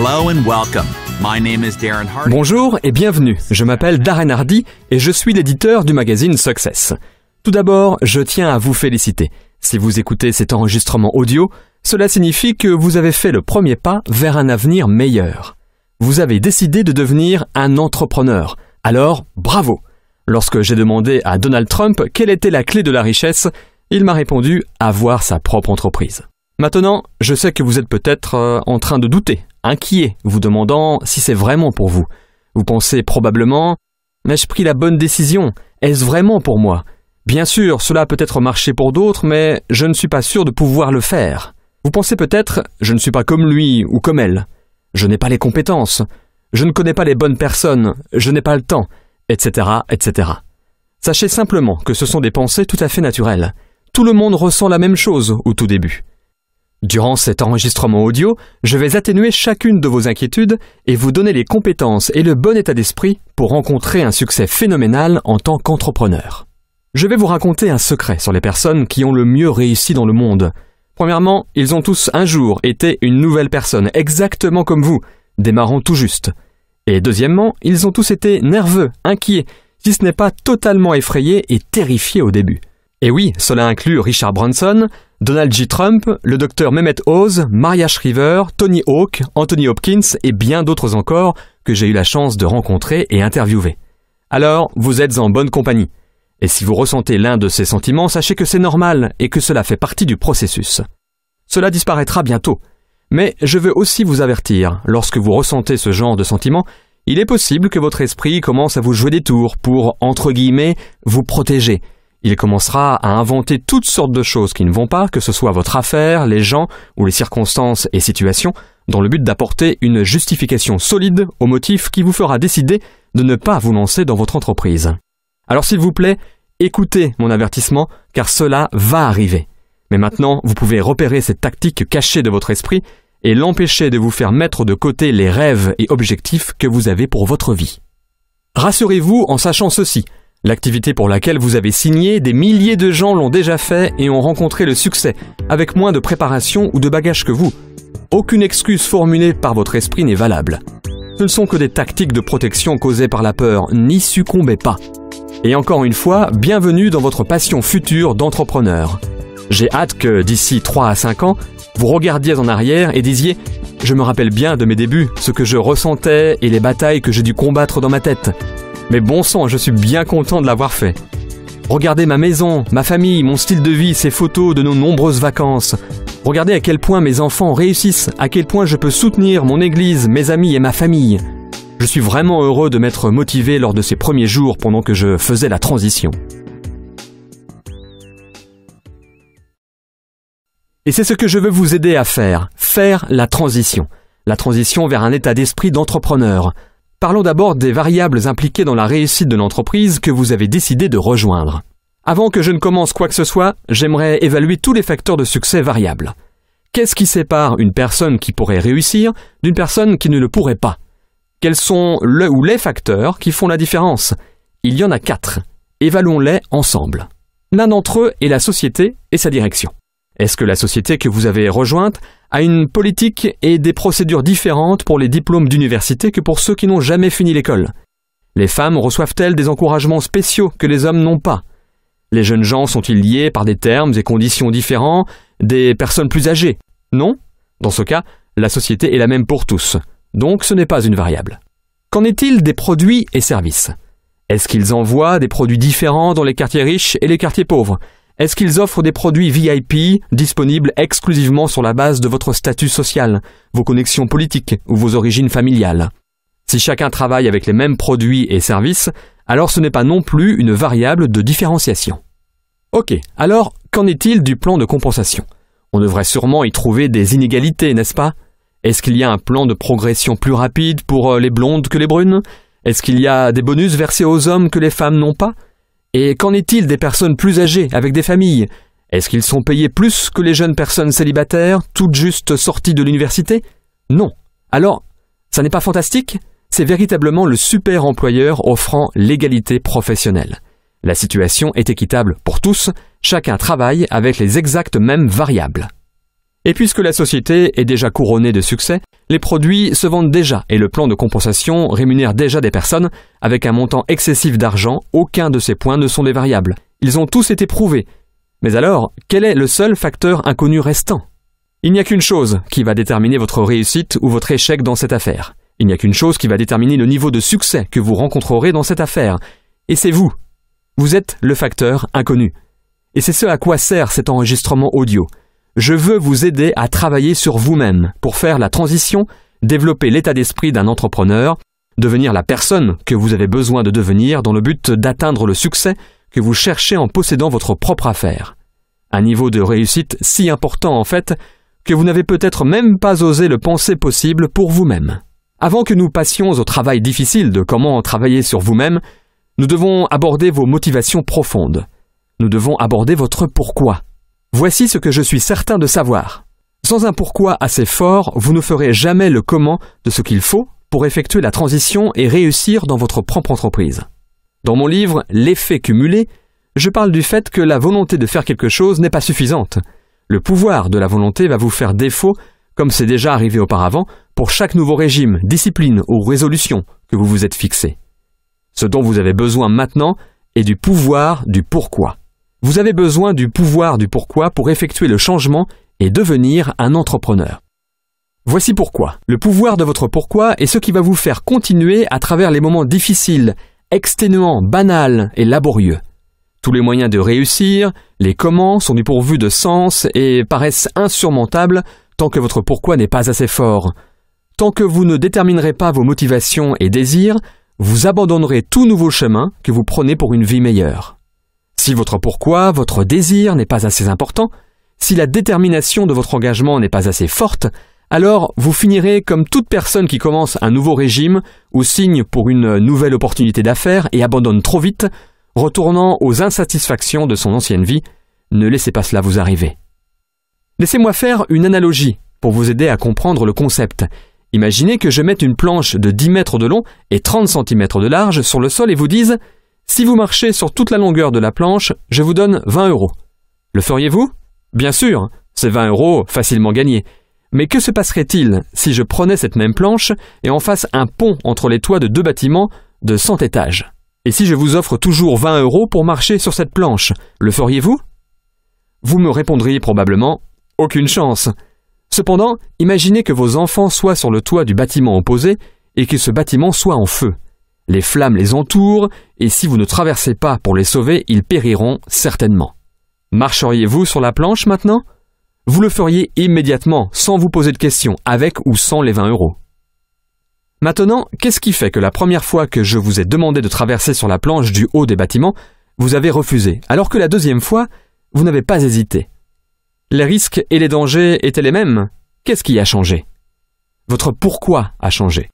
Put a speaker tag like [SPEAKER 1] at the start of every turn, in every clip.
[SPEAKER 1] Hello and welcome. My name is Darren Hardy.
[SPEAKER 2] Bonjour et bienvenue, je m'appelle Darren Hardy et je suis l'éditeur du magazine Success. Tout d'abord, je tiens à vous féliciter. Si vous écoutez cet enregistrement audio, cela signifie que vous avez fait le premier pas vers un avenir meilleur. Vous avez décidé de devenir un entrepreneur. Alors, bravo! Lorsque j'ai demandé à Donald Trump quelle était la clé de la richesse, il m'a répondu avoir sa propre entreprise. Maintenant, je sais que vous êtes peut-être en train de douter, inquiet, vous demandant si c'est vraiment pour vous. Vous pensez probablement « Ai-je pris la bonne décision? Est-ce vraiment pour moi ?» Bien sûr, cela peut être marché pour d'autres, mais je ne suis pas sûr de pouvoir le faire. Vous pensez peut-être « Je ne suis pas comme lui ou comme elle. Je n'ai pas les compétences. Je ne connais pas les bonnes personnes. Je n'ai pas le temps. » etc., etc. Sachez simplement que ce sont des pensées tout à fait naturelles. Tout le monde ressent la même chose au tout début. Durant cet enregistrement audio, je vais atténuer chacune de vos inquiétudes et vous donner les compétences et le bon état d'esprit pour rencontrer un succès phénoménal en tant qu'entrepreneur. Je vais vous raconter un secret sur les personnes qui ont le mieux réussi dans le monde. Premièrement, ils ont tous un jour été une nouvelle personne, exactement comme vous, démarrant tout juste. Et deuxièmement, ils ont tous été nerveux, inquiets, si ce n'est pas totalement effrayés et terrifiés au début. Et oui, cela inclut Richard Branson, Donald J. Trump, le docteur Mehmet Oz, Maria Shriver, Tony Hawk, Anthony Hopkins et bien d'autres encore que j'ai eu la chance de rencontrer et interviewer. Alors, vous êtes en bonne compagnie. Et si vous ressentez l'un de ces sentiments, sachez que c'est normal et que cela fait partie du processus. Cela disparaîtra bientôt. Mais je veux aussi vous avertir, lorsque vous ressentez ce genre de sentiment, il est possible que votre esprit commence à vous jouer des tours pour, entre guillemets, vous protéger. Il commencera à inventer toutes sortes de choses qui ne vont pas, que ce soit votre affaire, les gens ou les circonstances et situations, dans le but d'apporter une justification solide au motif qui vous fera décider de ne pas vous lancer dans votre entreprise. Alors s'il vous plaît, écoutez mon avertissement, car cela va arriver. Mais maintenant, vous pouvez repérer cette tactique cachée de votre esprit et l'empêcher de vous faire mettre de côté les rêves et objectifs que vous avez pour votre vie. Rassurez-vous en sachant ceci. L'activité pour laquelle vous avez signé, des milliers de gens l'ont déjà fait et ont rencontré le succès, avec moins de préparation ou de bagages que vous. Aucune excuse formulée par votre esprit n'est valable. Ce ne sont que des tactiques de protection causées par la peur, n'y succombez pas. Et encore une fois, bienvenue dans votre passion future d'entrepreneur. J'ai hâte que, d'ici 3 à 5 ans, vous regardiez en arrière et disiez « Je me rappelle bien de mes débuts, ce que je ressentais et les batailles que j'ai dû combattre dans ma tête. Mais bon sang, je suis bien content de l'avoir fait. Regardez ma maison, ma famille, mon style de vie, ces photos de nos nombreuses vacances. Regardez à quel point mes enfants réussissent, à quel point je peux soutenir mon église, mes amis et ma famille. Je suis vraiment heureux de m'être motivé lors de ces premiers jours pendant que je faisais la transition. » Et c'est ce que je veux vous aider à faire la transition. La transition vers un état d'esprit d'entrepreneur. Parlons d'abord des variables impliquées dans la réussite de l'entreprise que vous avez décidé de rejoindre. Avant que je ne commence quoi que ce soit, j'aimerais évaluer tous les facteurs de succès variables. Qu'est-ce qui sépare une personne qui pourrait réussir d'une personne qui ne le pourrait pas? Quels sont le ou les facteurs qui font la différence? Il y en a 4. Évaluons-les ensemble. L'un d'entre eux est la société et sa direction. Est-ce que la société que vous avez rejointe a une politique et des procédures différentes pour les diplômes d'université que pour ceux qui n'ont jamais fini l'école? Les femmes reçoivent-elles des encouragements spéciaux que les hommes n'ont pas? Les jeunes gens sont-ils liés par des termes et conditions différents des personnes plus âgées? Non? Dans ce cas, la société est la même pour tous. Donc ce n'est pas une variable. Qu'en est-il des produits et services? Est-ce qu'ils envoient des produits différents dans les quartiers riches et les quartiers pauvres? Est-ce qu'ils offrent des produits VIP disponibles exclusivement sur la base de votre statut social, vos connexions politiques ou vos origines familiales? Si chacun travaille avec les mêmes produits et services, alors ce n'est pas non plus une variable de différenciation. Ok, alors qu'en est-il du plan de compensation? On devrait sûrement y trouver des inégalités, n'est-ce pas? Est-ce qu'il y a un plan de progression plus rapide pour les blondes que les brunes? Est-ce qu'il y a des bonus versés aux hommes que les femmes n'ont pas? Et qu'en est-il des personnes plus âgées, avec des familles? Est-ce qu'ils sont payés plus que les jeunes personnes célibataires, toutes juste sorties de l'université? Non. Alors, ça n'est pas fantastique? C'est véritablement le super employeur offrant l'égalité professionnelle. La situation est équitable pour tous, chacun travaille avec les exactes mêmes variables. Et puisque la société est déjà couronnée de succès, les produits se vendent déjà et le plan de compensation rémunère déjà des personnes avec un montant excessif d'argent. Aucun de ces points ne sont des variables. Ils ont tous été prouvés. Mais alors, quel est le seul facteur inconnu restant? Il n'y a qu'une chose qui va déterminer votre réussite ou votre échec dans cette affaire. Il n'y a qu'une chose qui va déterminer le niveau de succès que vous rencontrerez dans cette affaire. Et c'est vous. Vous êtes le facteur inconnu. Et c'est ce à quoi sert cet enregistrement audio. Je veux vous aider à travailler sur vous-même pour faire la transition, développer l'état d'esprit d'un entrepreneur, devenir la personne que vous avez besoin de devenir dans le but d'atteindre le succès que vous cherchez en possédant votre propre affaire. Un niveau de réussite si important en fait que vous n'avez peut-être même pas osé le penser possible pour vous-même. Avant que nous passions au travail difficile de comment travailler sur vous-même, nous devons aborder vos motivations profondes. Nous devons aborder votre pourquoi. Voici ce que je suis certain de savoir. Sans un pourquoi assez fort, vous ne ferez jamais le comment de ce qu'il faut pour effectuer la transition et réussir dans votre propre entreprise. Dans mon livre « L'effet cumulé », je parle du fait que la volonté de faire quelque chose n'est pas suffisante. Le pouvoir de la volonté va vous faire défaut, comme c'est déjà arrivé auparavant, pour chaque nouveau régime, discipline ou résolution que vous vous êtes fixé. Ce dont vous avez besoin maintenant est du pouvoir du pourquoi. Vous avez besoin du pouvoir du pourquoi pour effectuer le changement et devenir un entrepreneur. Voici pourquoi. Le pouvoir de votre pourquoi est ce qui va vous faire continuer à travers les moments difficiles, exténuants, banals et laborieux. Tous les moyens de réussir, les comment sont dépourvus de sens et paraissent insurmontables tant que votre pourquoi n'est pas assez fort. Tant que vous ne déterminerez pas vos motivations et désirs, vous abandonnerez tout nouveau chemin que vous prenez pour une vie meilleure. Si votre pourquoi, votre désir n'est pas assez important, si la détermination de votre engagement n'est pas assez forte, alors vous finirez comme toute personne qui commence un nouveau régime ou signe pour une nouvelle opportunité d'affaires et abandonne trop vite, retournant aux insatisfactions de son ancienne vie. Ne laissez pas cela vous arriver. Laissez-moi faire une analogie pour vous aider à comprendre le concept. Imaginez que je mette une planche de 10 mètres de long et 30 cm de large sur le sol et vous dise « Si vous marchez sur toute la longueur de la planche, je vous donne 20 €. Le feriez-vous? Bien sûr, c'est 20 € facilement gagnés. Mais que se passerait-il si je prenais cette même planche et en fasse un pont entre les toits de 2 bâtiments de 100 étages? Et si je vous offre toujours 20 € pour marcher sur cette planche, le feriez-vous? Vous me répondriez probablement « Aucune chance ». Cependant, imaginez que vos enfants soient sur le toit du bâtiment opposé et que ce bâtiment soit en feu. Les flammes les entourent et si vous ne traversez pas pour les sauver, ils périront certainement. Marcheriez-vous sur la planche maintenant? Vous le feriez immédiatement, sans vous poser de questions, avec ou sans les 20 €. Maintenant, qu'est-ce qui fait que la première fois que je vous ai demandé de traverser sur la planche du haut des bâtiments, vous avez refusé, alors que la deuxième fois, vous n'avez pas hésité? Les risques et les dangers étaient les mêmes. Qu'est-ce qui a changé? Votre pourquoi a changé.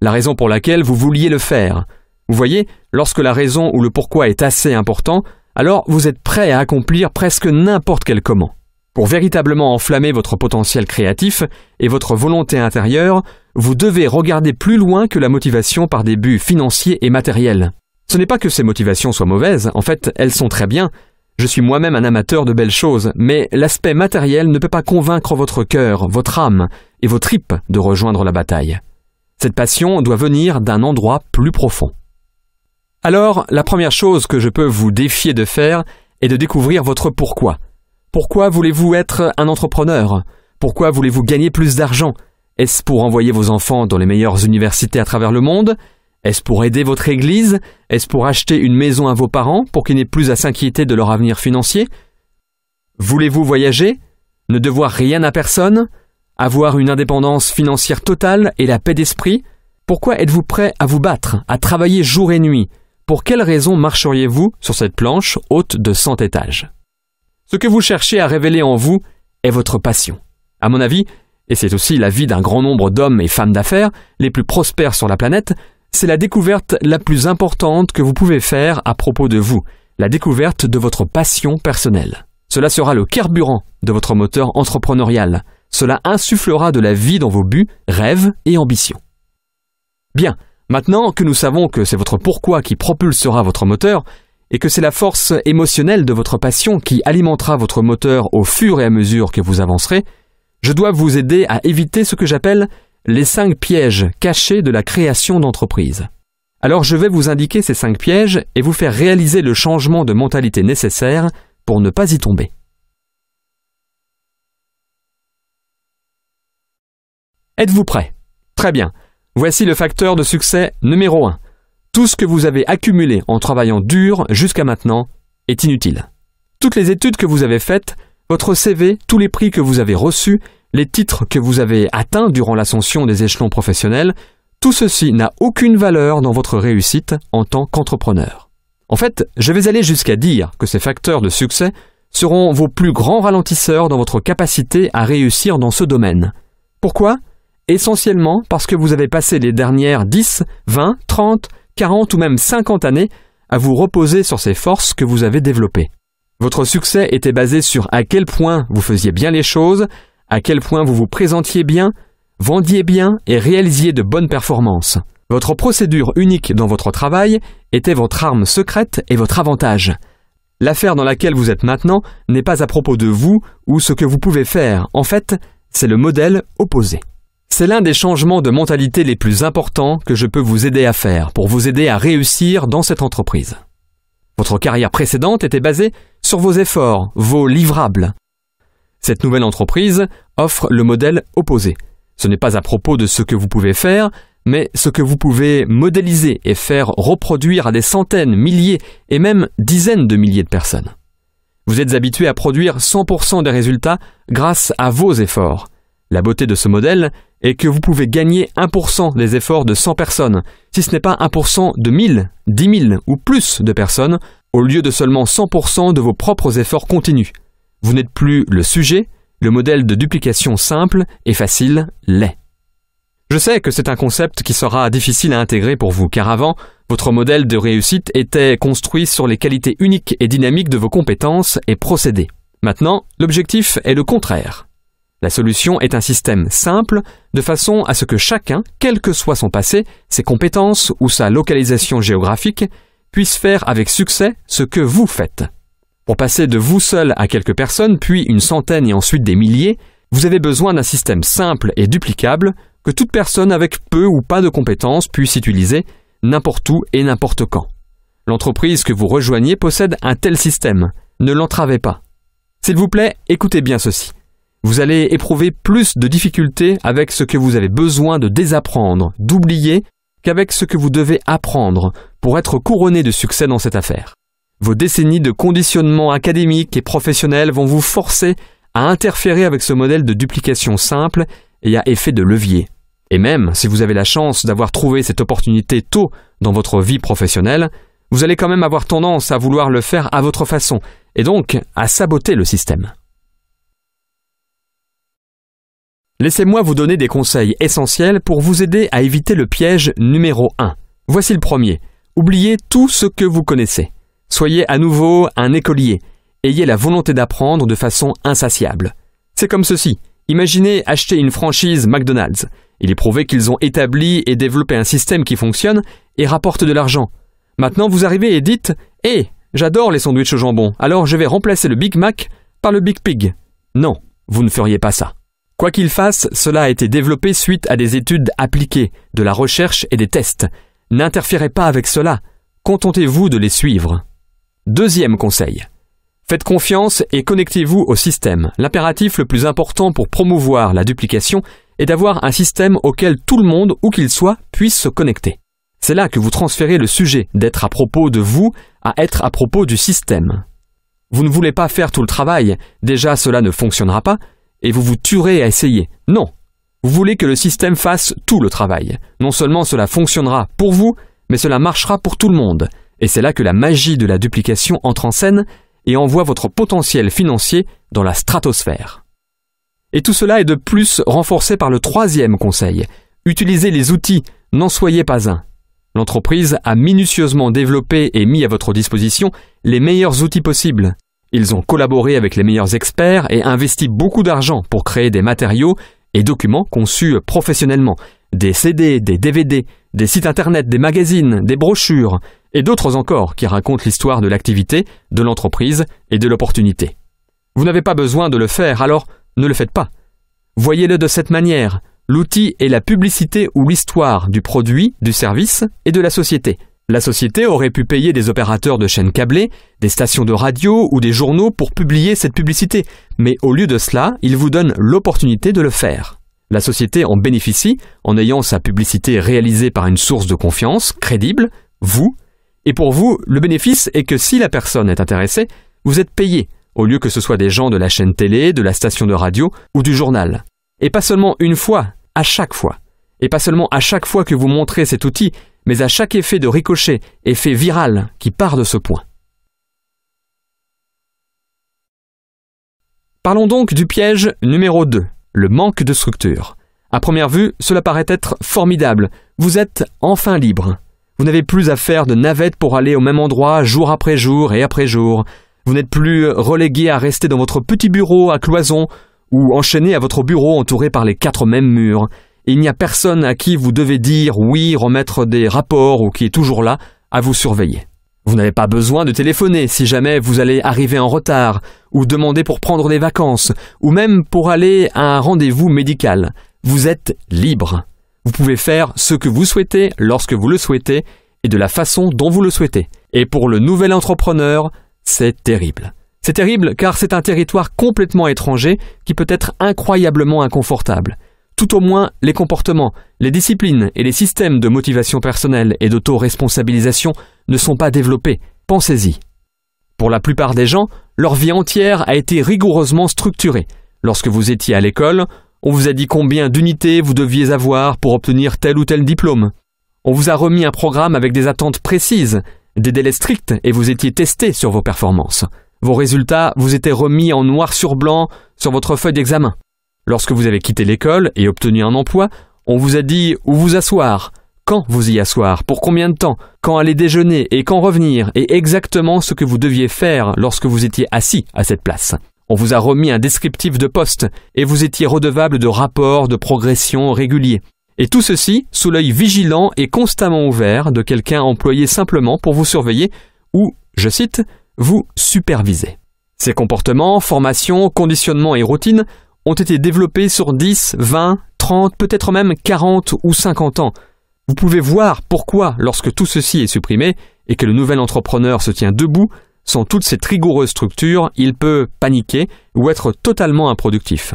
[SPEAKER 2] La raison pour laquelle vous vouliez le faire. Vous voyez, lorsque la raison ou le pourquoi est assez important, alors vous êtes prêt à accomplir presque n'importe quel comment. Pour véritablement enflammer votre potentiel créatif et votre volonté intérieure, vous devez regarder plus loin que la motivation par des buts financiers et matériels. Ce n'est pas que ces motivations soient mauvaises, en fait, elles sont très bien. Je suis moi-même un amateur de belles choses, mais l'aspect matériel ne peut pas convaincre votre cœur, votre âme et vos tripes de rejoindre la bataille. Cette passion doit venir d'un endroit plus profond. Alors, la première chose que je peux vous défier de faire est de découvrir votre pourquoi. Pourquoi voulez-vous être un entrepreneur? Pourquoi voulez-vous gagner plus d'argent? Est-ce pour envoyer vos enfants dans les meilleures universités à travers le monde? Est-ce pour aider votre église? Est-ce pour acheter une maison à vos parents pour qu'ils n'aient plus à s'inquiéter de leur avenir financier? Voulez-vous voyager? Ne devoir rien à personne? Avoir une indépendance financière totale et la paix d'esprit? Pourquoi êtes-vous prêt à vous battre, à travailler jour et nuit? Pour quelles raisons marcheriez-vous sur cette planche haute de 100 étages? Ce que vous cherchez à révéler en vous est votre passion. À mon avis, et c'est aussi l'avis d'un grand nombre d'hommes et femmes d'affaires les plus prospères sur la planète, c'est la découverte la plus importante que vous pouvez faire à propos de vous, la découverte de votre passion personnelle. Cela sera le carburant de votre moteur entrepreneurial. Cela insufflera de la vie dans vos buts, rêves et ambitions. Bien, maintenant que nous savons que c'est votre pourquoi qui propulsera votre moteur et que c'est la force émotionnelle de votre passion qui alimentera votre moteur au fur et à mesure que vous avancerez, Je dois vous aider à éviter ce que j'appelle les 5 pièges cachés de la création d'entreprise. Alors je vais vous indiquer ces 5 pièges et vous faire réaliser le changement de mentalité nécessaire pour ne pas y tomber. Êtes-vous prêt? Très bien. Voici le facteur de succès numéro 1. Tout ce que vous avez accumulé en travaillant dur jusqu'à maintenant est inutile. Toutes les études que vous avez faites, votre CV, tous les prix que vous avez reçus, les titres que vous avez atteints durant l'ascension des échelons professionnels, tout ceci n'a aucune valeur dans votre réussite en tant qu'entrepreneur. En fait, je vais aller jusqu'à dire que ces facteurs de succès seront vos plus grands ralentisseurs dans votre capacité à réussir dans ce domaine. Pourquoi? Essentiellement parce que vous avez passé les dernières 10, 20, 30, 40 ou même 50 années à vous reposer sur ces forces que vous avez développées. Votre succès était basé sur à quel point vous faisiez bien les choses, à quel point vous vous présentiez bien, vendiez bien et réalisiez de bonnes performances. Votre procédure unique dans votre travail était votre arme secrète et votre avantage. L'affaire dans laquelle vous êtes maintenant n'est pas à propos de vous ou ce que vous pouvez faire. En fait, c'est le modèle opposé. C'est l'un des changements de mentalité les plus importants que je peux vous aider à faire pour vous aider à réussir dans cette entreprise. Votre carrière précédente était basée sur vos efforts, vos livrables. Cette nouvelle entreprise offre le modèle opposé. Ce n'est pas à propos de ce que vous pouvez faire, mais ce que vous pouvez modéliser et faire reproduire à des centaines, milliers et même dizaines de milliers de personnes. Vous êtes habitué à produire 100% des résultats grâce à vos efforts. La beauté de ce modèle est que vous pouvez gagner 1% des efforts de 100 personnes, si ce n'est pas 1% de 1000, 10 000 ou plus de personnes, au lieu de seulement 100% de vos propres efforts continus. Vous n'êtes plus le sujet, le modèle de duplication simple et facile l'est. Je sais que c'est un concept qui sera difficile à intégrer pour vous, car avant, votre modèle de réussite était construit sur les qualités uniques et dynamiques de vos compétences et procédés. Maintenant, l'objectif est le contraire. La solution est un système simple, de façon à ce que chacun, quel que soit son passé, ses compétences ou sa localisation géographique, puisse faire avec succès ce que vous faites. Pour passer de vous seul à quelques personnes, puis une centaine et ensuite des milliers, vous avez besoin d'un système simple et duplicable que toute personne avec peu ou pas de compétences puisse utiliser n'importe où et n'importe quand. L'entreprise que vous rejoignez possède un tel système. Ne l'entravez pas. S'il vous plaît, écoutez bien ceci. Vous allez éprouver plus de difficultés avec ce que vous avez besoin de désapprendre, d'oublier, qu'avec ce que vous devez apprendre pour être couronné de succès dans cette affaire. Vos décennies de conditionnement académique et professionnel vont vous forcer à interférer avec ce modèle de duplication simple et à effet de levier. Et même si vous avez la chance d'avoir trouvé cette opportunité tôt dans votre vie professionnelle, vous allez quand même avoir tendance à vouloir le faire à votre façon et donc à saboter le système. Laissez-moi vous donner des conseils essentiels pour vous aider à éviter le piège numéro 1. Voici le premier. Oubliez tout ce que vous connaissez. Soyez à nouveau un écolier. Ayez la volonté d'apprendre de façon insatiable. C'est comme ceci. Imaginez acheter une franchise McDonald's. Il est prouvé qu'ils ont établi et développé un système qui fonctionne et rapporte de l'argent. Maintenant, vous arrivez et dites « Hé, j'adore les sandwichs au jambon, alors je vais remplacer le Big Mac par le Big Pig. » Non, vous ne feriez pas ça. Quoi qu'il fasse, cela a été développé suite à des études appliquées, de la recherche et des tests. N'interférez pas avec cela. Contentez-vous de les suivre. Deuxième conseil. Faites confiance et connectez-vous au système. L'impératif le plus important pour promouvoir la duplication est d'avoir un système auquel tout le monde, où qu'il soit, puisse se connecter. C'est là que vous transférez le sujet d'être à propos de vous à être à propos du système. Vous ne voulez pas faire tout le travail, déjà cela ne fonctionnera pas, et vous vous tuerez à essayer. Non, vous voulez que le système fasse tout le travail. Non seulement cela fonctionnera pour vous, mais cela marchera pour tout le monde. Et c'est là que la magie de la duplication entre en scène et envoie votre potentiel financier dans la stratosphère. Et tout cela est de plus renforcé par le troisième conseil. Utilisez les outils, n'en soyez pas un. L'entreprise a minutieusement développé et mis à votre disposition les meilleurs outils possibles. Ils ont collaboré avec les meilleurs experts et investi beaucoup d'argent pour créer des matériaux et documents conçus professionnellement, des CD, des DVD, des sites internet, des magazines, des brochures et d'autres encore qui racontent l'histoire de l'activité, de l'entreprise et de l'opportunité. Vous n'avez pas besoin de le faire, alors ne le faites pas. Voyez-le de cette manière. L'outil est la publicité ou l'histoire du produit, du service et de la société. La société aurait pu payer des opérateurs de chaînes câblées, des stations de radio ou des journaux pour publier cette publicité, mais au lieu de cela, il vous donne l'opportunité de le faire. La société en bénéficie en ayant sa publicité réalisée par une source de confiance, crédible, vous. Et pour vous, le bénéfice est que si la personne est intéressée, vous êtes payé, au lieu que ce soit des gens de la chaîne télé, de la station de radio ou du journal. Et pas seulement une fois, à chaque fois. Et pas seulement à chaque fois que vous montrez cet outil, mais à chaque effet de ricochet, effet viral qui part de ce point. Parlons donc du piège numéro 2, le manque de structure. À première vue, cela paraît être formidable. Vous êtes enfin libre. Vous n'avez plus à faire de navette pour aller au même endroit jour après jour et après jour. Vous n'êtes plus relégué à rester dans votre petit bureau à cloison ou enchaîné à votre bureau entouré par les 4 mêmes murs. Et il n'y a personne à qui vous devez dire oui, remettre des rapports ou qui est toujours là à vous surveiller. Vous n'avez pas besoin de téléphoner si jamais vous allez arriver en retard ou demander pour prendre des vacances ou même pour aller à un rendez-vous médical. Vous êtes libre. Vous pouvez faire ce que vous souhaitez lorsque vous le souhaitez et de la façon dont vous le souhaitez. Et pour le nouvel entrepreneur, c'est terrible. C'est terrible car c'est un territoire complètement étranger qui peut être incroyablement inconfortable. Tout au moins, les comportements, les disciplines et les systèmes de motivation personnelle et d'auto-responsabilisation ne sont pas développés. Pensez-y. Pour la plupart des gens, leur vie entière a été rigoureusement structurée. Lorsque vous étiez à l'école, on vous a dit combien d'unités vous deviez avoir pour obtenir tel ou tel diplôme. On vous a remis un programme avec des attentes précises, des délais stricts et vous étiez testé sur vos performances. Vos résultats vous étaient remis en noir sur blanc sur votre feuille d'examen. Lorsque vous avez quitté l'école et obtenu un emploi, on vous a dit où vous asseoir, quand vous y asseoir, pour combien de temps, quand aller déjeuner et quand revenir, et exactement ce que vous deviez faire lorsque vous étiez assis à cette place. On vous a remis un descriptif de poste et vous étiez redevable de rapports de progression réguliers. Et tout ceci sous l'œil vigilant et constamment ouvert de quelqu'un employé simplement pour vous surveiller ou, je cite, vous superviser. Ces comportements, formations, conditionnements et routines ont été développés sur 10, 20, 30, peut-être même 40 ou 50 ans. Vous pouvez voir pourquoi, lorsque tout ceci est supprimé et que le nouvel entrepreneur se tient debout, sans toute cette rigoureuse structure, il peut paniquer ou être totalement improductif.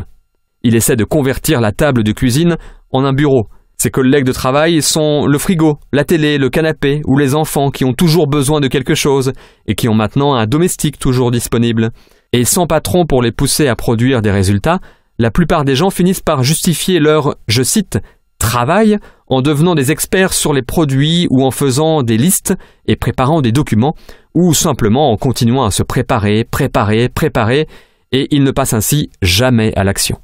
[SPEAKER 2] Il essaie de convertir la table de cuisine en un bureau. Ses collègues de travail sont le frigo, la télé, le canapé ou les enfants qui ont toujours besoin de quelque chose et qui ont maintenant un domestique toujours disponible. Et sans patron pour les pousser à produire des résultats, la plupart des gens finissent par justifier leur, je cite, travail en devenant des experts sur les produits ou en faisant des listes et préparant des documents ou simplement en continuant à se préparer et ils ne passent ainsi jamais à l'action.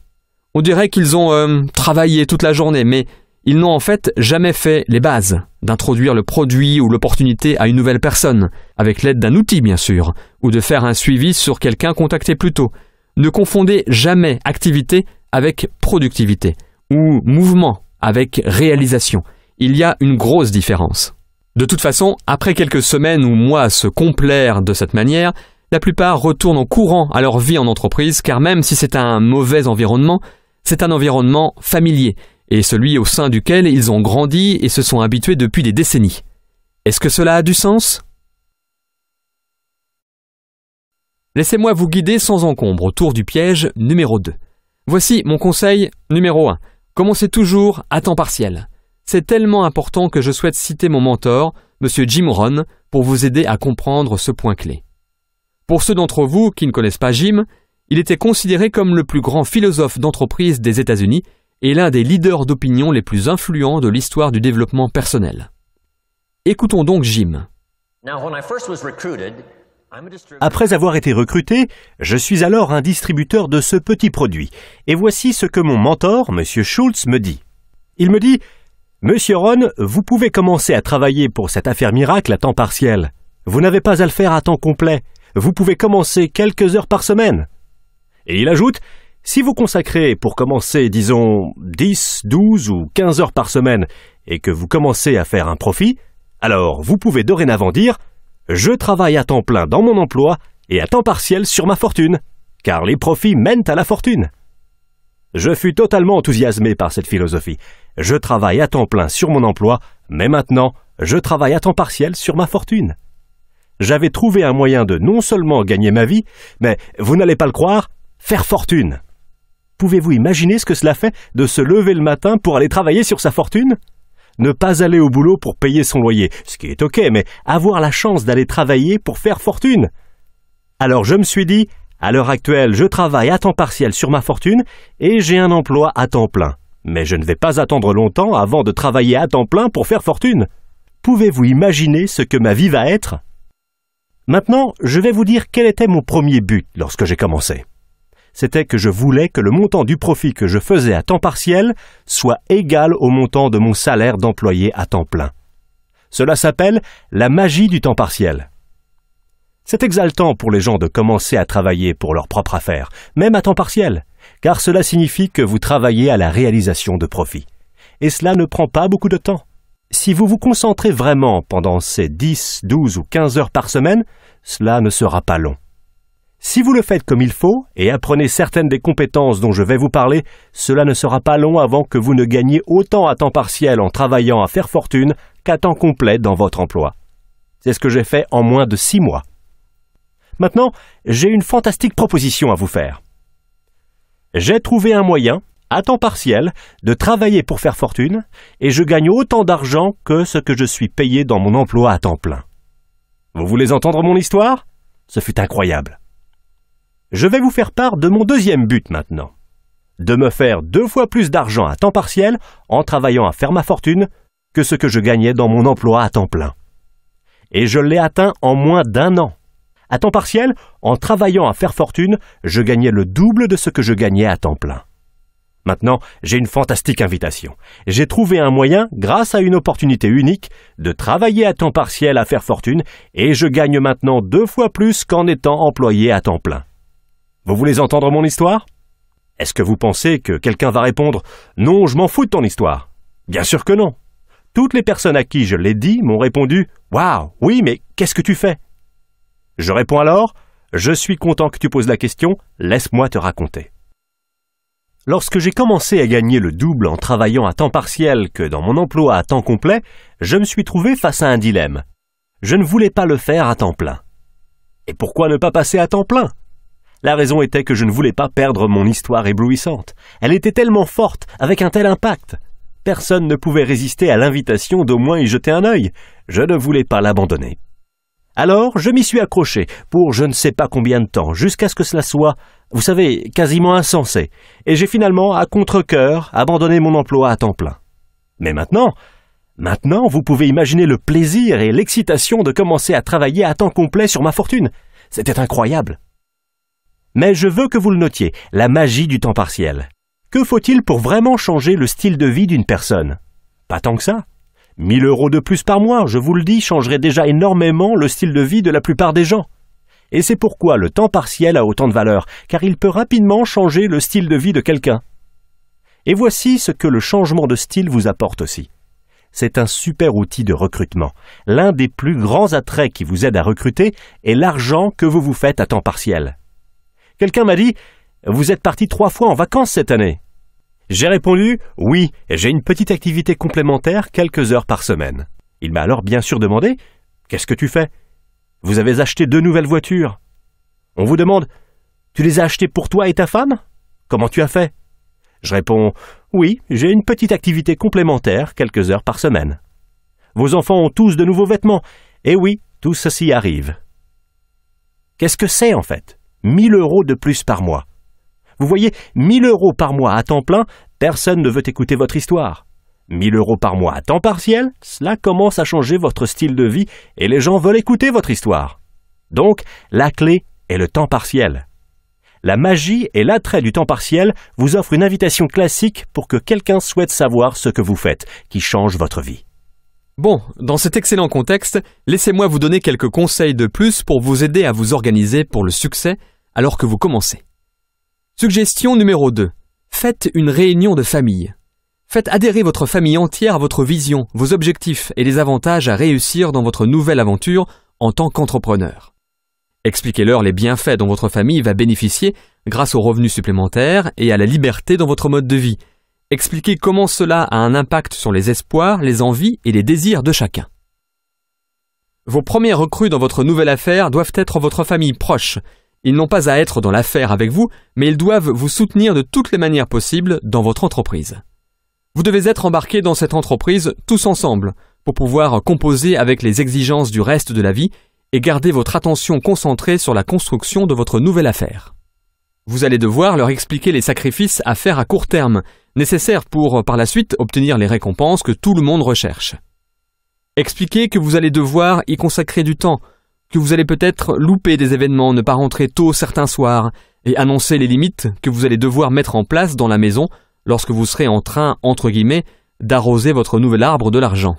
[SPEAKER 2] On dirait qu'ils ont travaillé toute la journée, mais ils n'ont en fait jamais fait les bases d'introduire le produit ou l'opportunité à une nouvelle personne, avec l'aide d'un outil bien sûr, ou de faire un suivi sur quelqu'un contacté plus tôt. Ne confondez jamais activité avec productivité, ou mouvement avec réalisation. Il y a une grosse différence. De toute façon, après quelques semaines ou mois à se complaire de cette manière, la plupart retournent en courant à leur vie en entreprise, car même si c'est un mauvais environnement, c'est un environnement familier, et celui au sein duquel ils ont grandi et se sont habitués depuis des décennies. Est-ce que cela a du sens ? Laissez-moi vous guider sans encombre autour du piège numéro 2. Voici mon conseil numéro 1. Commencez toujours à temps partiel. C'est tellement important que je souhaite citer mon mentor, M. Jim Rohn, pour vous aider à comprendre ce point clé. Pour ceux d'entre vous qui ne connaissent pas Jim, il était considéré comme le plus grand philosophe d'entreprise des États-Unis et l'un des leaders d'opinion les plus influents de l'histoire du développement personnel. Écoutons donc Jim.
[SPEAKER 3] Après avoir été recruté, je suis alors un distributeur de ce petit produit. Et voici ce que mon mentor, M. Schultz, me dit. Il me dit « Monsieur Rohn, vous pouvez commencer à travailler pour cette affaire miracle à temps partiel. Vous n'avez pas à le faire à temps complet. Vous pouvez commencer quelques heures par semaine. » Et il ajoute « Si vous consacrez pour commencer, disons, 10, 12 ou 15 heures par semaine et que vous commencez à faire un profit, alors vous pouvez dorénavant dire « Je travaille à temps plein dans mon emploi et à temps partiel sur ma fortune, car les profits mènent à la fortune. » Je fus totalement enthousiasmé par cette philosophie. Je travaille à temps plein sur mon emploi, mais maintenant, je travaille à temps partiel sur ma fortune. J'avais trouvé un moyen de non seulement gagner ma vie, mais, vous n'allez pas le croire, faire fortune. Pouvez-vous imaginer ce que cela fait de se lever le matin pour aller travailler sur sa fortune ? Ne pas aller au boulot pour payer son loyer, ce qui est ok, mais avoir la chance d'aller travailler pour faire fortune. Alors je me suis dit, à l'heure actuelle, je travaille à temps partiel sur ma fortune et j'ai un emploi à temps plein. Mais je ne vais pas attendre longtemps avant de travailler à temps plein pour faire fortune. Pouvez-vous imaginer ce que ma vie va être ? Maintenant, je vais vous dire quel était mon premier but lorsque j'ai commencé. C'était que je voulais que le montant du profit que je faisais à temps partiel soit égal au montant de mon salaire d'employé à temps plein. Cela s'appelle la magie du temps partiel. C'est exaltant pour les gens de commencer à travailler pour leur propre affaire, même à temps partiel, car cela signifie que vous travaillez à la réalisation de profits. Et cela ne prend pas beaucoup de temps. Si vous vous concentrez vraiment pendant ces 10, 12 ou 15 heures par semaine, cela ne sera pas long. Si vous le faites comme il faut et apprenez certaines des compétences dont je vais vous parler, cela ne sera pas long avant que vous ne gagniez autant à temps partiel en travaillant à faire fortune qu'à temps complet dans votre emploi. C'est ce que j'ai fait en moins de 6 mois. Maintenant, j'ai une fantastique proposition à vous faire. J'ai trouvé un moyen, à temps partiel, de travailler pour faire fortune et je gagne autant d'argent que ce que je suis payé dans mon emploi à temps plein. Vous voulez entendre mon histoire ? Ce fut incroyable. Je vais vous faire part de mon deuxième but maintenant. De me faire 2 fois plus d'argent à temps partiel en travaillant à faire ma fortune que ce que je gagnais dans mon emploi à temps plein. Et je l'ai atteint en moins d'1 an. À temps partiel, en travaillant à faire fortune, je gagnais le double de ce que je gagnais à temps plein. Maintenant, j'ai une fantastique invitation. J'ai trouvé un moyen, grâce à une opportunité unique, de travailler à temps partiel à faire fortune et je gagne maintenant 2 fois plus qu'en étant employé à temps plein. Vous voulez entendre mon histoire ? Est-ce que vous pensez que quelqu'un va répondre « Non, je m'en fous de ton histoire ». Bien sûr que non. Toutes les personnes à qui je l'ai dit m'ont répondu « Waouh, oui, mais qu'est-ce que tu fais ?» Je réponds alors « Je suis content que tu poses la question, laisse-moi te raconter ». Lorsque j'ai commencé à gagner le double en travaillant à temps partiel que dans mon emploi à temps complet, je me suis trouvé face à un dilemme. Je ne voulais pas le faire à temps plein. Et pourquoi ne pas passer à temps plein ? La raison était que je ne voulais pas perdre mon histoire éblouissante. Elle était tellement forte, avec un tel impact. Personne ne pouvait résister à l'invitation d'au moins y jeter un œil. Je ne voulais pas l'abandonner. Alors, je m'y suis accroché pour je ne sais pas combien de temps, jusqu'à ce que cela soit, vous savez, quasiment insensé. Et j'ai finalement, à contre-cœur, abandonné mon emploi à temps plein. Mais maintenant, vous pouvez imaginer le plaisir et l'excitation de commencer à travailler à temps complet sur ma fortune. C'était incroyable. Mais je veux que vous le notiez, la magie du temps partiel. Que faut-il pour vraiment changer le style de vie d'une personne ? Pas tant que ça. 1 000 € de plus par mois, je vous le dis, changerait déjà énormément le style de vie de la plupart des gens. Et c'est pourquoi le temps partiel a autant de valeur, car il peut rapidement changer le style de vie de quelqu'un. Et voici ce que le changement de style vous apporte aussi. C'est un super outil de recrutement. L'un des plus grands attraits qui vous aide à recruter est l'argent que vous vous faites à temps partiel. Quelqu'un m'a dit « Vous êtes parti 3 fois en vacances cette année ?» J'ai répondu « Oui, j'ai une petite activité complémentaire quelques heures par semaine. » Il m'a alors bien sûr demandé « Qu'est-ce que tu fais ? Vous avez acheté 2 nouvelles voitures. » On vous demande « Tu les as achetées pour toi et ta femme ? Comment tu as fait ?» Je réponds « Oui, j'ai une petite activité complémentaire quelques heures par semaine. » Vos enfants ont tous de nouveaux vêtements. Et oui, tout ceci arrive. Qu'est-ce que c'est en fait ? 1 000 € de plus par mois. Vous voyez, 1 000 € par mois à temps plein, personne ne veut écouter votre histoire. 1 000 € par mois à temps partiel, cela commence à changer votre style de vie et les gens veulent écouter votre histoire. Donc, la clé est le temps partiel. La magie et l'attrait du temps partiel vous offrent une invitation classique pour que quelqu'un souhaite savoir ce que vous faites, qui change votre vie.
[SPEAKER 2] Bon, dans cet excellent contexte, laissez-moi vous donner quelques conseils de plus pour vous aider à vous organiser pour le succès alors que vous commencez. Suggestion numéro 2. Faites une réunion de famille. Faites adhérer votre famille entière à votre vision, vos objectifs et les avantages à réussir dans votre nouvelle aventure en tant qu'entrepreneur. Expliquez-leur les bienfaits dont votre famille va bénéficier grâce aux revenus supplémentaires et à la liberté dans votre mode de vie. Expliquez comment cela a un impact sur les espoirs, les envies et les désirs de chacun. Vos premiers recrues dans votre nouvelle affaire doivent être votre famille proche. Ils n'ont pas à être dans l'affaire avec vous, mais ils doivent vous soutenir de toutes les manières possibles dans votre entreprise. Vous devez être embarqués dans cette entreprise tous ensemble pour pouvoir composer avec les exigences du reste de la vie et garder votre attention concentrée sur la construction de votre nouvelle affaire. Vous allez devoir leur expliquer les sacrifices à faire à court terme, nécessaires pour, par la suite, obtenir les récompenses que tout le monde recherche. Expliquez que vous allez devoir y consacrer du temps, que vous allez peut-être louper des événements, ne pas rentrer tôt certains soirs, et annoncer les limites que vous allez devoir mettre en place dans la maison lorsque vous serez en train, entre guillemets, d'arroser votre nouvel arbre de l'argent.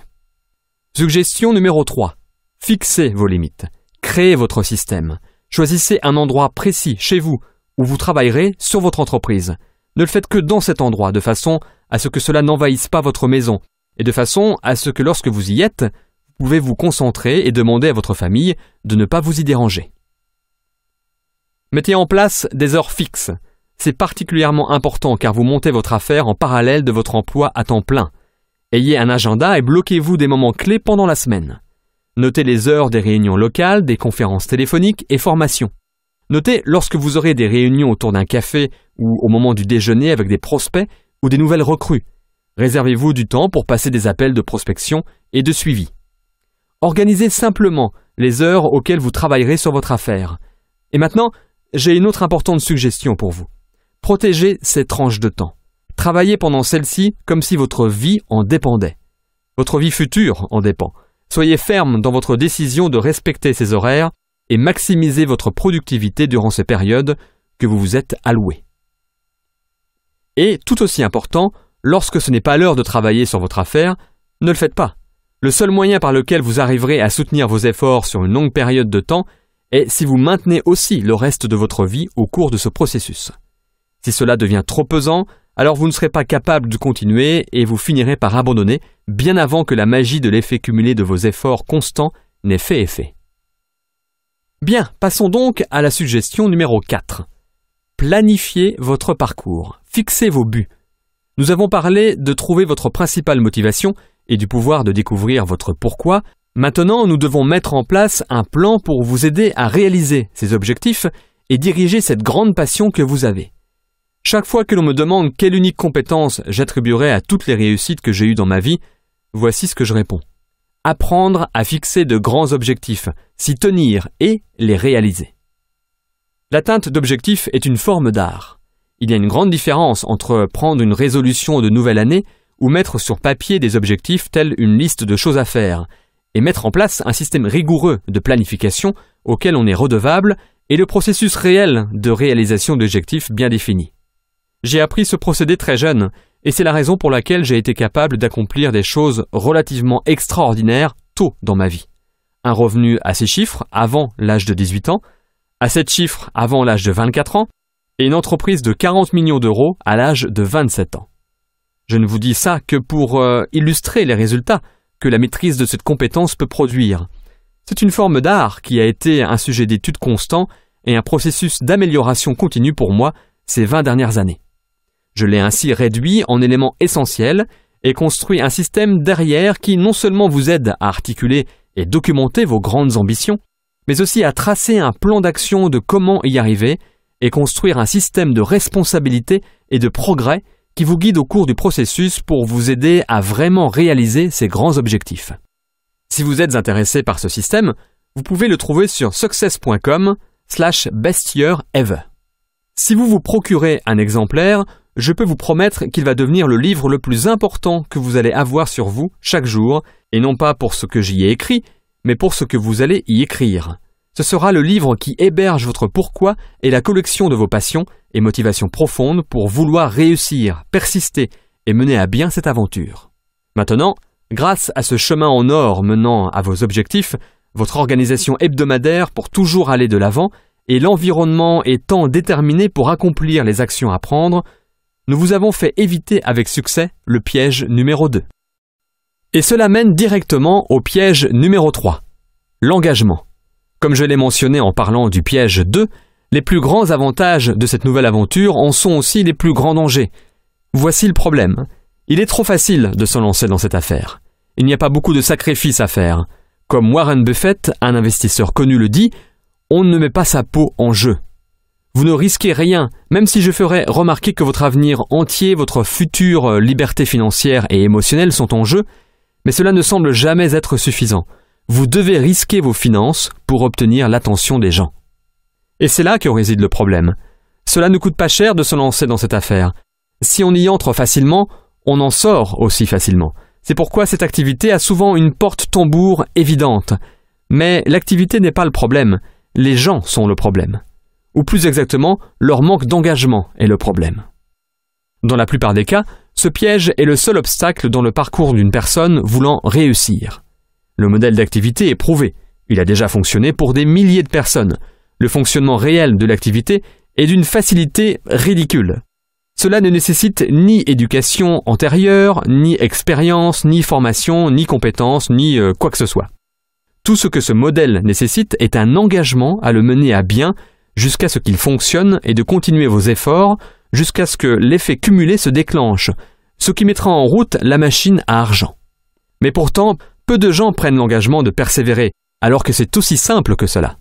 [SPEAKER 2] Suggestion numéro 3. Fixez vos limites. Créez votre système. Choisissez un endroit précis chez vous où vous travaillerez sur votre entreprise. Ne le faites que dans cet endroit, de façon à ce que cela n'envahisse pas votre maison, et de façon à ce que lorsque vous y êtes, vous pouvez vous concentrer et demander à votre famille de ne pas vous y déranger. Mettez en place des heures fixes. C'est particulièrement important car vous montez votre affaire en parallèle de votre emploi à temps plein. Ayez un agenda et bloquez-vous des moments clés pendant la semaine. Notez les heures des réunions locales, des conférences téléphoniques et formations. Notez lorsque vous aurez des réunions autour d'un café ou au moment du déjeuner avec des prospects ou des nouvelles recrues. Réservez-vous du temps pour passer des appels de prospection et de suivi. Organisez simplement les heures auxquelles vous travaillerez sur votre affaire. Et maintenant, j'ai une autre importante suggestion pour vous. Protégez ces tranches de temps. Travaillez pendant celles-ci comme si votre vie en dépendait. Votre vie future en dépend. Soyez ferme dans votre décision de respecter ces horaires et maximisez votre productivité durant ces périodes que vous vous êtes allouées. Et, tout aussi important, lorsque ce n'est pas l'heure de travailler sur votre affaire, ne le faites pas. Le seul moyen par lequel vous arriverez à soutenir vos efforts sur une longue période de temps est si vous maintenez aussi le reste de votre vie au cours de ce processus. Si cela devient trop pesant, alors vous ne serez pas capable de continuer et vous finirez par abandonner bien avant que la magie de l'effet cumulé de vos efforts constants n'ait fait effet. Bien, passons donc à la suggestion numéro 4. Planifiez votre parcours. Fixez vos buts. Nous avons parlé de trouver votre principale motivation et du pouvoir de découvrir votre pourquoi. Maintenant, nous devons mettre en place un plan pour vous aider à réaliser ces objectifs et diriger cette grande passion que vous avez. Chaque fois que l'on me demande quelle unique compétence j'attribuerai à toutes les réussites que j'ai eues dans ma vie, voici ce que je réponds. Apprendre à fixer de grands objectifs, s'y tenir et les réaliser. L'atteinte d'objectifs est une forme d'art. Il y a une grande différence entre prendre une résolution de nouvelle année ou mettre sur papier des objectifs tels une liste de choses à faire et mettre en place un système rigoureux de planification auquel on est redevable et le processus réel de réalisation d'objectifs bien définis. J'ai appris ce procédé très jeune et c'est la raison pour laquelle j'ai été capable d'accomplir des choses relativement extraordinaires tôt dans ma vie. Un revenu à 6 chiffres avant l'âge de 18 ans, à 7 chiffres avant l'âge de 24 ans et une entreprise de 40 millions d'euros à l'âge de 27 ans. Je ne vous dis ça que pour illustrer les résultats que la maîtrise de cette compétence peut produire. C'est une forme d'art qui a été un sujet d'étude constant et un processus d'amélioration continue pour moi ces 20 dernières années. Je l'ai ainsi réduit en éléments essentiels et construit un système derrière qui non seulement vous aide à articuler et documenter vos grandes ambitions, mais aussi à tracer un plan d'action de comment y arriver et construire un système de responsabilité et de progrès qui vous guide au cours du processus pour vous aider à vraiment réaliser ces grands objectifs. Si vous êtes intéressé par ce système, vous pouvez le trouver sur success.com/bestyearever. Si vous vous procurez un exemplaire, je peux vous promettre qu'il va devenir le livre le plus important que vous allez avoir sur vous chaque jour, et non pas pour ce que j'y ai écrit, mais pour ce que vous allez y écrire. Ce sera le livre qui héberge votre pourquoi et la collection de vos passions et motivations profondes pour vouloir réussir, persister et mener à bien cette aventure. Maintenant, grâce à ce chemin en or menant à vos objectifs, votre organisation hebdomadaire pour toujours aller de l'avant et l'environnement étant déterminé pour accomplir les actions à prendre, nous vous avons fait éviter avec succès le piège numéro 2. Et cela mène directement au piège numéro 3, l'engagement. Comme je l'ai mentionné en parlant du piège 2, les plus grands avantages de cette nouvelle aventure en sont aussi les plus grands dangers. Voici le problème. Il est trop facile de se lancer dans cette affaire. Il n'y a pas beaucoup de sacrifices à faire. Comme Warren Buffett, un investisseur connu, le dit, on ne met pas sa peau en jeu. Vous ne risquez rien, même si je ferais remarquer que votre avenir entier, votre future liberté financière et émotionnelle sont en jeu, mais cela ne semble jamais être suffisant. Vous devez risquer vos finances pour obtenir l'attention des gens. Et c'est là que réside le problème. Cela ne coûte pas cher de se lancer dans cette affaire. Si on y entre facilement, on en sort aussi facilement. C'est pourquoi cette activité a souvent une porte-tambour évidente. Mais l'activité n'est pas le problème, les gens sont le problème. Ou plus exactement, leur manque d'engagement est le problème. Dans la plupart des cas, ce piège est le seul obstacle dans le parcours d'une personne voulant réussir. Le modèle d'activité est prouvé. Il a déjà fonctionné pour des milliers de personnes. Le fonctionnement réel de l'activité est d'une facilité ridicule. Cela ne nécessite ni éducation antérieure, ni expérience, ni formation, ni compétence, ni quoi que ce soit. Tout ce que ce modèle nécessite est un engagement à le mener à bien jusqu'à ce qu'il fonctionne et de continuer vos efforts jusqu'à ce que l'effet cumulé se déclenche, ce qui mettra en route la machine à argent. Mais pourtant, peu de gens prennent l'engagement de persévérer, alors que c'est aussi simple que cela.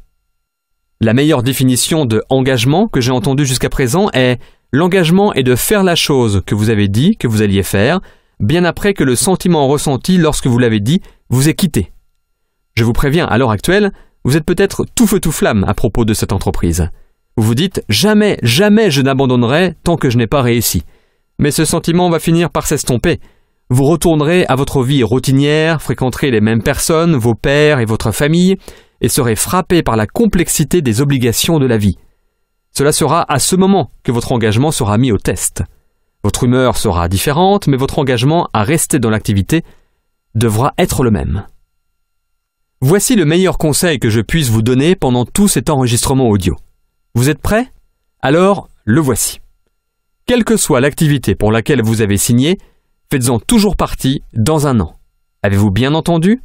[SPEAKER 2] La meilleure définition de engagement que j'ai entendue jusqu'à présent est « l'engagement est de faire la chose que vous avez dit que vous alliez faire, bien après que le sentiment ressenti lorsque vous l'avez dit vous ait quitté. » Je vous préviens, à l'heure actuelle, vous êtes peut-être tout feu tout flamme à propos de cette entreprise. Vous vous dites « jamais, jamais je n'abandonnerai tant que je n'ai pas réussi ». Mais ce sentiment va finir par s'estomper. Vous retournerez à votre vie routinière, fréquenterez les mêmes personnes, vos pairs et votre famille, et serez frappé par la complexité des obligations de la vie. Cela sera à ce moment que votre engagement sera mis au test. Votre humeur sera différente, mais votre engagement à rester dans l'activité devra être le même. Voici le meilleur conseil que je puisse vous donner pendant tout cet enregistrement audio. Vous êtes prêts? Alors, le voici. Quelle que soit l'activité pour laquelle vous avez signé, faites-en toujours partie dans un an. Avez-vous bien entendu?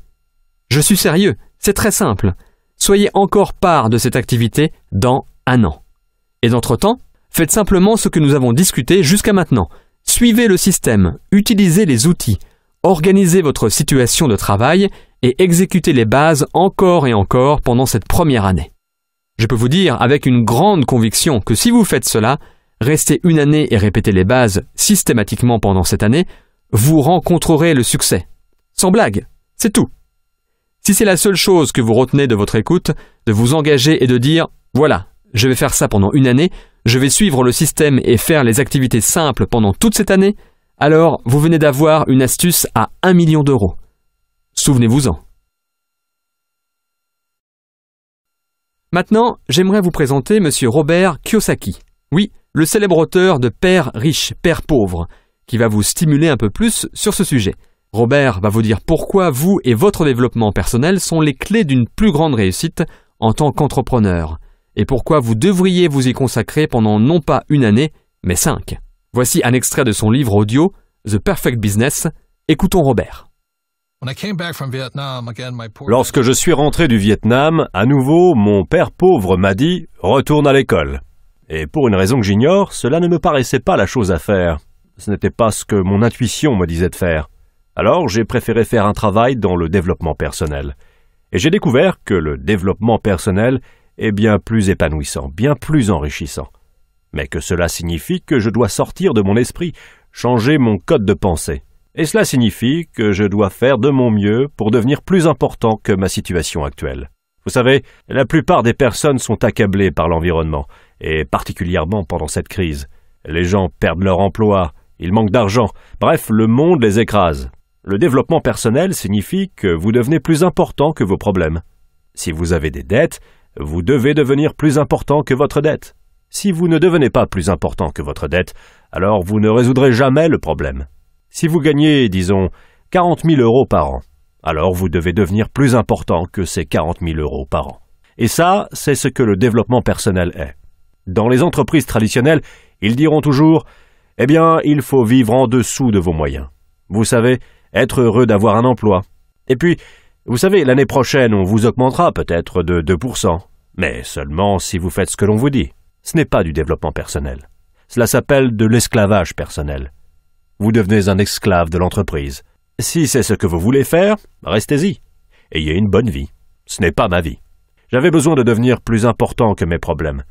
[SPEAKER 2] Je suis sérieux, c'est très simple. Soyez encore part de cette activité dans un an. Et d'entre-temps, faites simplement ce que nous avons discuté jusqu'à maintenant. Suivez le système, utilisez les outils, organisez votre situation de travail et exécutez les bases encore et encore pendant cette première année. Je peux vous dire avec une grande conviction que si vous faites cela, restez une année et répétez les bases systématiquement pendant cette année, vous rencontrerez le succès. Sans blague, c'est tout. Si c'est la seule chose que vous retenez de votre écoute, de vous engager et de dire « Voilà, je vais faire ça pendant une année, je vais suivre le système et faire les activités simples pendant toute cette année », alors vous venez d'avoir une astuce à 1 million d'euros. Souvenez-vous-en. Maintenant, j'aimerais vous présenter M. Robert Kiyosaki. Oui, le célèbre auteur de Père riche, Père pauvre, qui va vous stimuler un peu plus sur ce sujet. Robert va vous dire pourquoi vous et votre développement personnel sont les clés d'une plus grande réussite en tant qu'entrepreneur, et pourquoi vous devriez vous y consacrer pendant non pas une année, mais 5. Voici un extrait de son livre audio, The Perfect Business. Écoutons Robert.
[SPEAKER 3] Lorsque je suis rentré du Vietnam, à nouveau, mon père pauvre m'a dit « Retourne à l'école ». Et pour une raison que j'ignore, cela ne me paraissait pas la chose à faire. Ce n'était pas ce que mon intuition me disait de faire. Alors j'ai préféré faire un travail dans le développement personnel. Et j'ai découvert que le développement personnel est bien plus épanouissant, bien plus enrichissant. Mais que cela signifie que je dois sortir de mon esprit, changer mon code de pensée. Et cela signifie que je dois faire de mon mieux pour devenir plus important que ma situation actuelle. Vous savez, la plupart des personnes sont accablées par l'environnement, et particulièrement pendant cette crise. Les gens perdent leur emploi, ils manquent d'argent, bref, le monde les écrase. Le développement personnel signifie que vous devenez plus important que vos problèmes. Si vous avez des dettes, vous devez devenir plus important que votre dette. Si vous ne devenez pas plus important que votre dette, alors vous ne résoudrez jamais le problème. Si vous gagnez, disons, 40 000 euros par an, alors vous devez devenir plus important que ces 40 000 euros par an. Et ça, c'est ce que le développement personnel est. Dans les entreprises traditionnelles, ils diront toujours « Eh bien, il faut vivre en dessous de vos moyens. Vous savez, être heureux d'avoir un emploi. Et puis, Vous savez, l'année prochaine, on vous augmentera peut-être de 2%, mais seulement si vous faites ce que l'on vous dit. Ce n'est pas du développement personnel. Cela s'appelle de l'esclavage personnel. Vous devenez un esclave de l'entreprise. Si c'est ce que vous voulez faire, restez-y. Ayez une bonne vie. Ce n'est pas ma vie. J'avais besoin de devenir plus important que mes problèmes.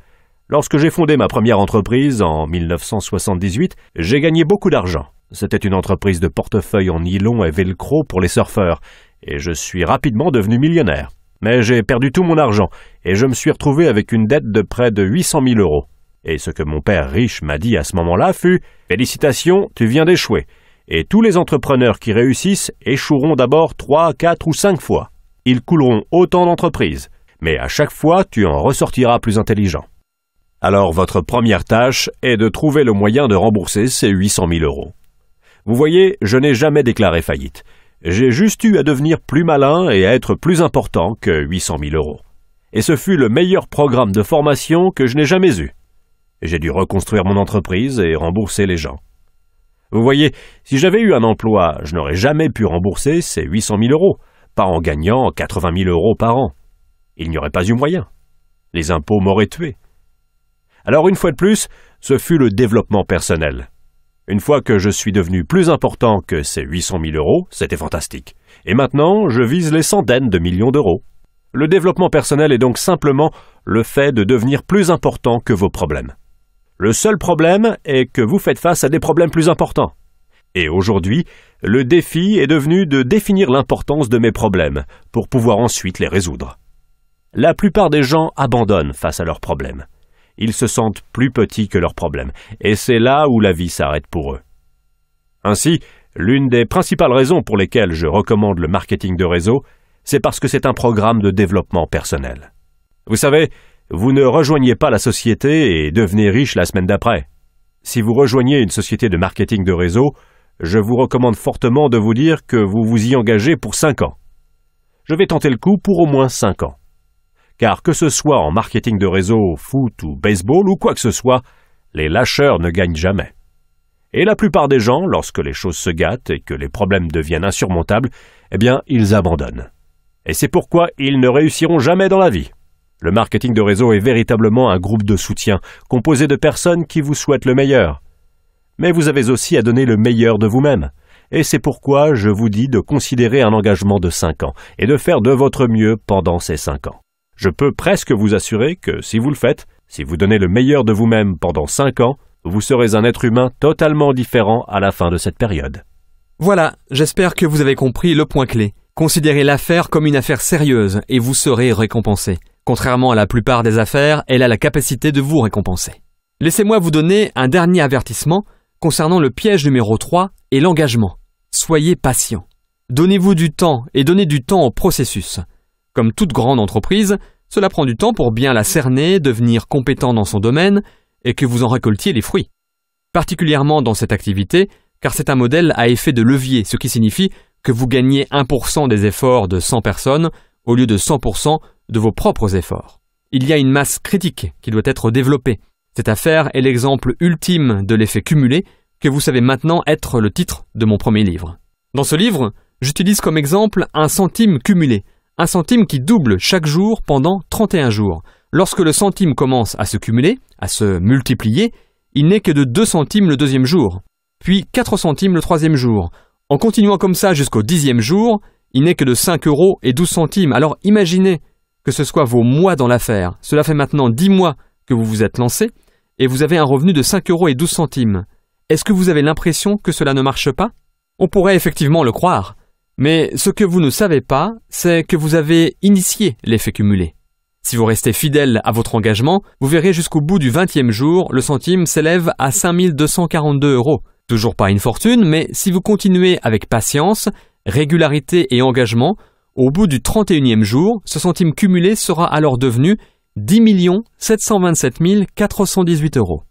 [SPEAKER 3] Lorsque j'ai fondé ma première entreprise, en 1978, j'ai gagné beaucoup d'argent. C'était une entreprise de portefeuille en nylon et velcro pour les surfeurs, et je suis rapidement devenu millionnaire. Mais j'ai perdu tout mon argent, et je me suis retrouvé avec une dette de près de 800 000 €. Et ce que mon père riche m'a dit à ce moment-là fut « Félicitations, tu viens d'échouer. Et tous les entrepreneurs qui réussissent échoueront d'abord 3, 4 ou 5 fois. Ils couleront autant d'entreprises, mais à chaque fois, tu en ressortiras plus intelligent. Alors votre première tâche est de trouver le moyen de rembourser ces 800 000 €. Vous voyez, je n'ai jamais déclaré faillite. J'ai juste eu à devenir plus malin et à être plus important que 800 000 €. Et ce fut le meilleur programme de formation que je n'ai jamais eu. J'ai dû reconstruire mon entreprise et rembourser les gens. Vous voyez, si j'avais eu un emploi, je n'aurais jamais pu rembourser ces 800 000 €, pas en gagnant 80 000 € par an. Il n'y aurait pas eu moyen. Les impôts m'auraient tué. Alors une fois de plus, ce fut le développement personnel. Une fois que je suis devenu plus important que ces 800 000 €, c'était fantastique. Et maintenant, je vise les centaines de millions d'euros. Le développement personnel est donc simplement le fait de devenir plus important que vos problèmes. Le seul problème est que vous faites face à des problèmes plus importants. Et aujourd'hui, le défi est devenu de définir l'importance de mes problèmes pour pouvoir ensuite les résoudre. La plupart des gens abandonnent face à leurs problèmes. Ils se sentent plus petits que leurs problèmes, et c'est là où la vie s'arrête pour eux. Ainsi, l'une des principales raisons pour lesquelles je recommande le marketing de réseau, c'est parce que c'est un programme de développement personnel. Vous savez, vous ne rejoignez pas la société et devenez riche la semaine d'après. Si vous rejoignez une société de marketing de réseau, je vous recommande fortement de vous dire que vous vous y engagez pour 5 ans. Je vais tenter le coup pour au moins 5 ans. Car que ce soit en marketing de réseau, foot ou baseball ou quoi que ce soit, les lâcheurs ne gagnent jamais. Et la plupart des gens, lorsque les choses se gâtent et que les problèmes deviennent insurmontables, eh bien, ils abandonnent. Et c'est pourquoi ils ne réussiront jamais dans la vie. Le marketing de réseau est véritablement un groupe de soutien composé de personnes qui vous souhaitent le meilleur. Mais vous avez aussi à donner le meilleur de vous-même. Et c'est pourquoi je vous dis de considérer un engagement de 5 ans et de faire de votre mieux pendant ces 5 ans. Je peux presque vous assurer que si vous le faites, si vous donnez le meilleur de vous-même pendant 5 ans, vous serez un être humain totalement différent à la fin de cette période.
[SPEAKER 2] Voilà, j'espère que vous avez compris le point clé. Considérez l'affaire comme une affaire sérieuse et vous serez récompensé. Contrairement à la plupart des affaires, elle a la capacité de vous récompenser. Laissez-moi vous donner un dernier avertissement concernant le piège numéro 3 et l'engagement. Soyez patient. Donnez-vous du temps et donnez du temps au processus. Comme toute grande entreprise, cela prend du temps pour bien la cerner, devenir compétent dans son domaine et que vous en récoltiez les fruits. Particulièrement dans cette activité, car c'est un modèle à effet de levier, ce qui signifie que vous gagnez 1% des efforts de 100 personnes au lieu de 100% de vos propres efforts. Il y a une masse critique qui doit être développée. Cette affaire est l'exemple ultime de l'effet cumulé que vous savez maintenant être le titre de mon premier livre. Dans ce livre, j'utilise comme exemple un centime cumulé. Un centime qui double chaque jour pendant 31 jours. Lorsque le centime commence à se cumuler, à se multiplier, il n'est que de 2 centimes le 2e jour, puis 4 centimes le 3e jour. En continuant comme ça jusqu'au 10e jour, il n'est que de 5 € et 12 centimes. Alors imaginez que ce soit vos mois dans l'affaire. Cela fait maintenant 10 mois que vous vous êtes lancé et vous avez un revenu de 5 € et 12 centimes. Est-ce que vous avez l'impression que cela ne marche pas? On pourrait effectivement le croire. Mais ce que vous ne savez pas, c'est que vous avez initié l'effet cumulé. Si vous restez fidèle à votre engagement, vous verrez jusqu'au bout du 20e jour, le centime s'élève à 5 242 €. Toujours pas une fortune, mais si vous continuez avec patience, régularité et engagement, au bout du 31e jour, ce centime cumulé sera alors devenu 10 727 418 €.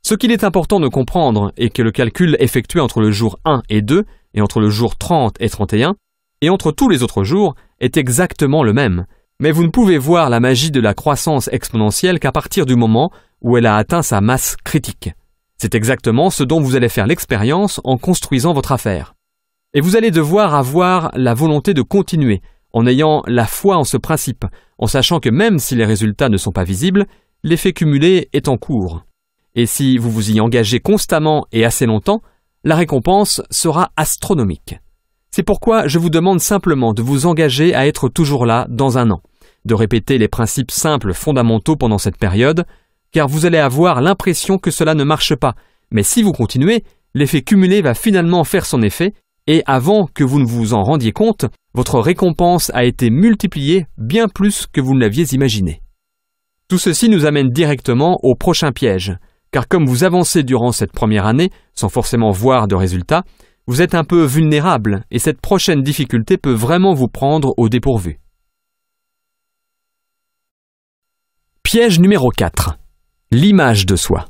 [SPEAKER 2] Ce qu'il est important de comprendre est que le calcul effectué entre le jour 1 et 2, et entre le jour 30 et 31, et entre tous les autres jours, est exactement le même. Mais vous ne pouvez voir la magie de la croissance exponentielle qu'à partir du moment où elle a atteint sa masse critique. C'est exactement ce dont vous allez faire l'expérience en construisant votre affaire. Et vous allez devoir avoir la volonté de continuer, en ayant la foi en ce principe, en sachant que même si les résultats ne sont pas visibles, l'effet cumulé est en cours. Et si vous vous y engagez constamment et assez longtemps, la récompense sera astronomique. C'est pourquoi je vous demande simplement de vous engager à être toujours là dans un an, de répéter les principes simples fondamentaux pendant cette période, car vous allez avoir l'impression que cela ne marche pas. Mais si vous continuez, l'effet cumulé va finalement faire son effet, et avant que vous ne vous en rendiez compte, votre récompense a été multipliée bien plus que vous ne l'aviez imaginé. Tout ceci nous amène directement au prochain piège, car comme vous avancez durant cette première année, sans forcément voir de résultats, vous êtes un peu vulnérable, et cette prochaine difficulté peut vraiment vous prendre au dépourvu. Piège numéro 4. L'image de soi.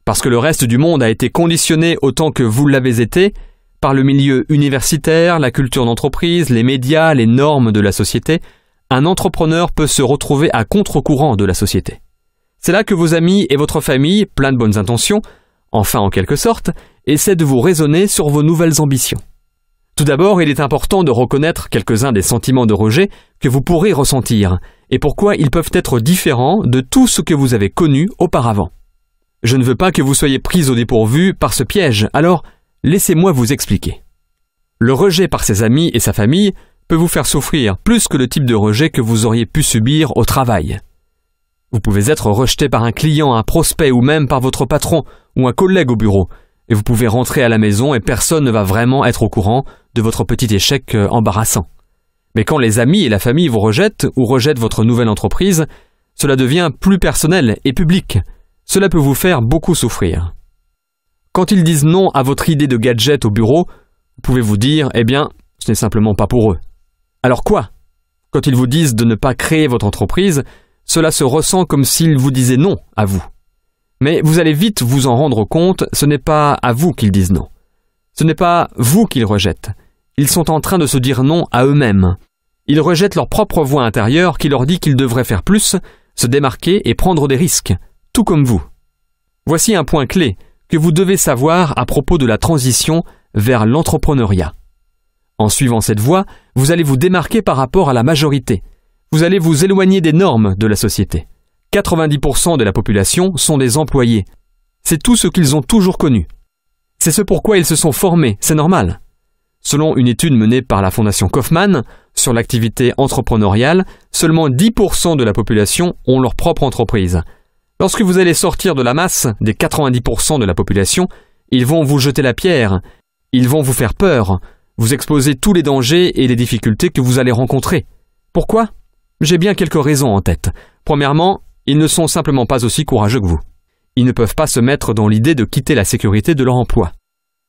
[SPEAKER 2] Parce que le reste du monde a été conditionné autant que vous l'avez été, par le milieu universitaire, la culture d'entreprise, les médias, les normes de la société, un entrepreneur peut se retrouver à contre-courant de la société. C'est là que vos amis et votre famille, plein de bonnes intentions, enfin en quelque sorte, essaient de vous raisonner sur vos nouvelles ambitions. Tout d'abord, il est important de reconnaître quelques-uns des sentiments de rejet que vous pourrez ressentir, et pourquoi ils peuvent être différents de tout ce que vous avez connu auparavant. Je ne veux pas que vous soyez pris au dépourvu par ce piège, alors laissez-moi vous expliquer. Le rejet par ses amis et sa famille peut vous faire souffrir plus que le type de rejet que vous auriez pu subir au travail. Vous pouvez être rejeté par un client, un prospect ou même par votre patron ou un collègue au bureau, et vous pouvez rentrer à la maison et personne ne va vraiment être au courant de votre petit échec embarrassant. Mais quand les amis et la famille vous rejettent ou rejettent votre nouvelle entreprise, cela devient plus personnel et public. Cela peut vous faire beaucoup souffrir. Quand ils disent non à votre idée de gadget au bureau, vous pouvez vous dire, eh bien, ce n'est simplement pas pour eux. Alors quoi? Quand ils vous disent de ne pas créer votre entreprise, cela se ressent comme s'ils vous disaient non à vous. Mais vous allez vite vous en rendre compte, ce n'est pas à vous qu'ils disent non. Ce n'est pas vous qu'ils rejettent. Ils sont en train de se dire non à eux-mêmes. Ils rejettent leur propre voix intérieure qui leur dit qu'ils devraient faire plus, se démarquer et prendre des risques, tout comme vous. Voici un point clé que vous devez savoir à propos de la transition vers l'entrepreneuriat. En suivant cette voie, vous allez vous démarquer par rapport à la majorité. Vous allez vous éloigner des normes de la société. 90% de la population sont des employés. C'est tout ce qu'ils ont toujours connu. C'est ce pourquoi ils se sont formés, c'est normal. Selon une étude menée par la Fondation Kauffman sur l'activité entrepreneuriale, seulement 10% de la population ont leur propre entreprise. Lorsque vous allez sortir de la masse des 90% de la population, ils vont vous jeter la pierre, ils vont vous faire peur, vous exposer tous les dangers et les difficultés que vous allez rencontrer. Pourquoi? J'ai bien quelques raisons en tête. Premièrement, ils ne sont simplement pas aussi courageux que vous. Ils ne peuvent pas se mettre dans l'idée de quitter la sécurité de leur emploi,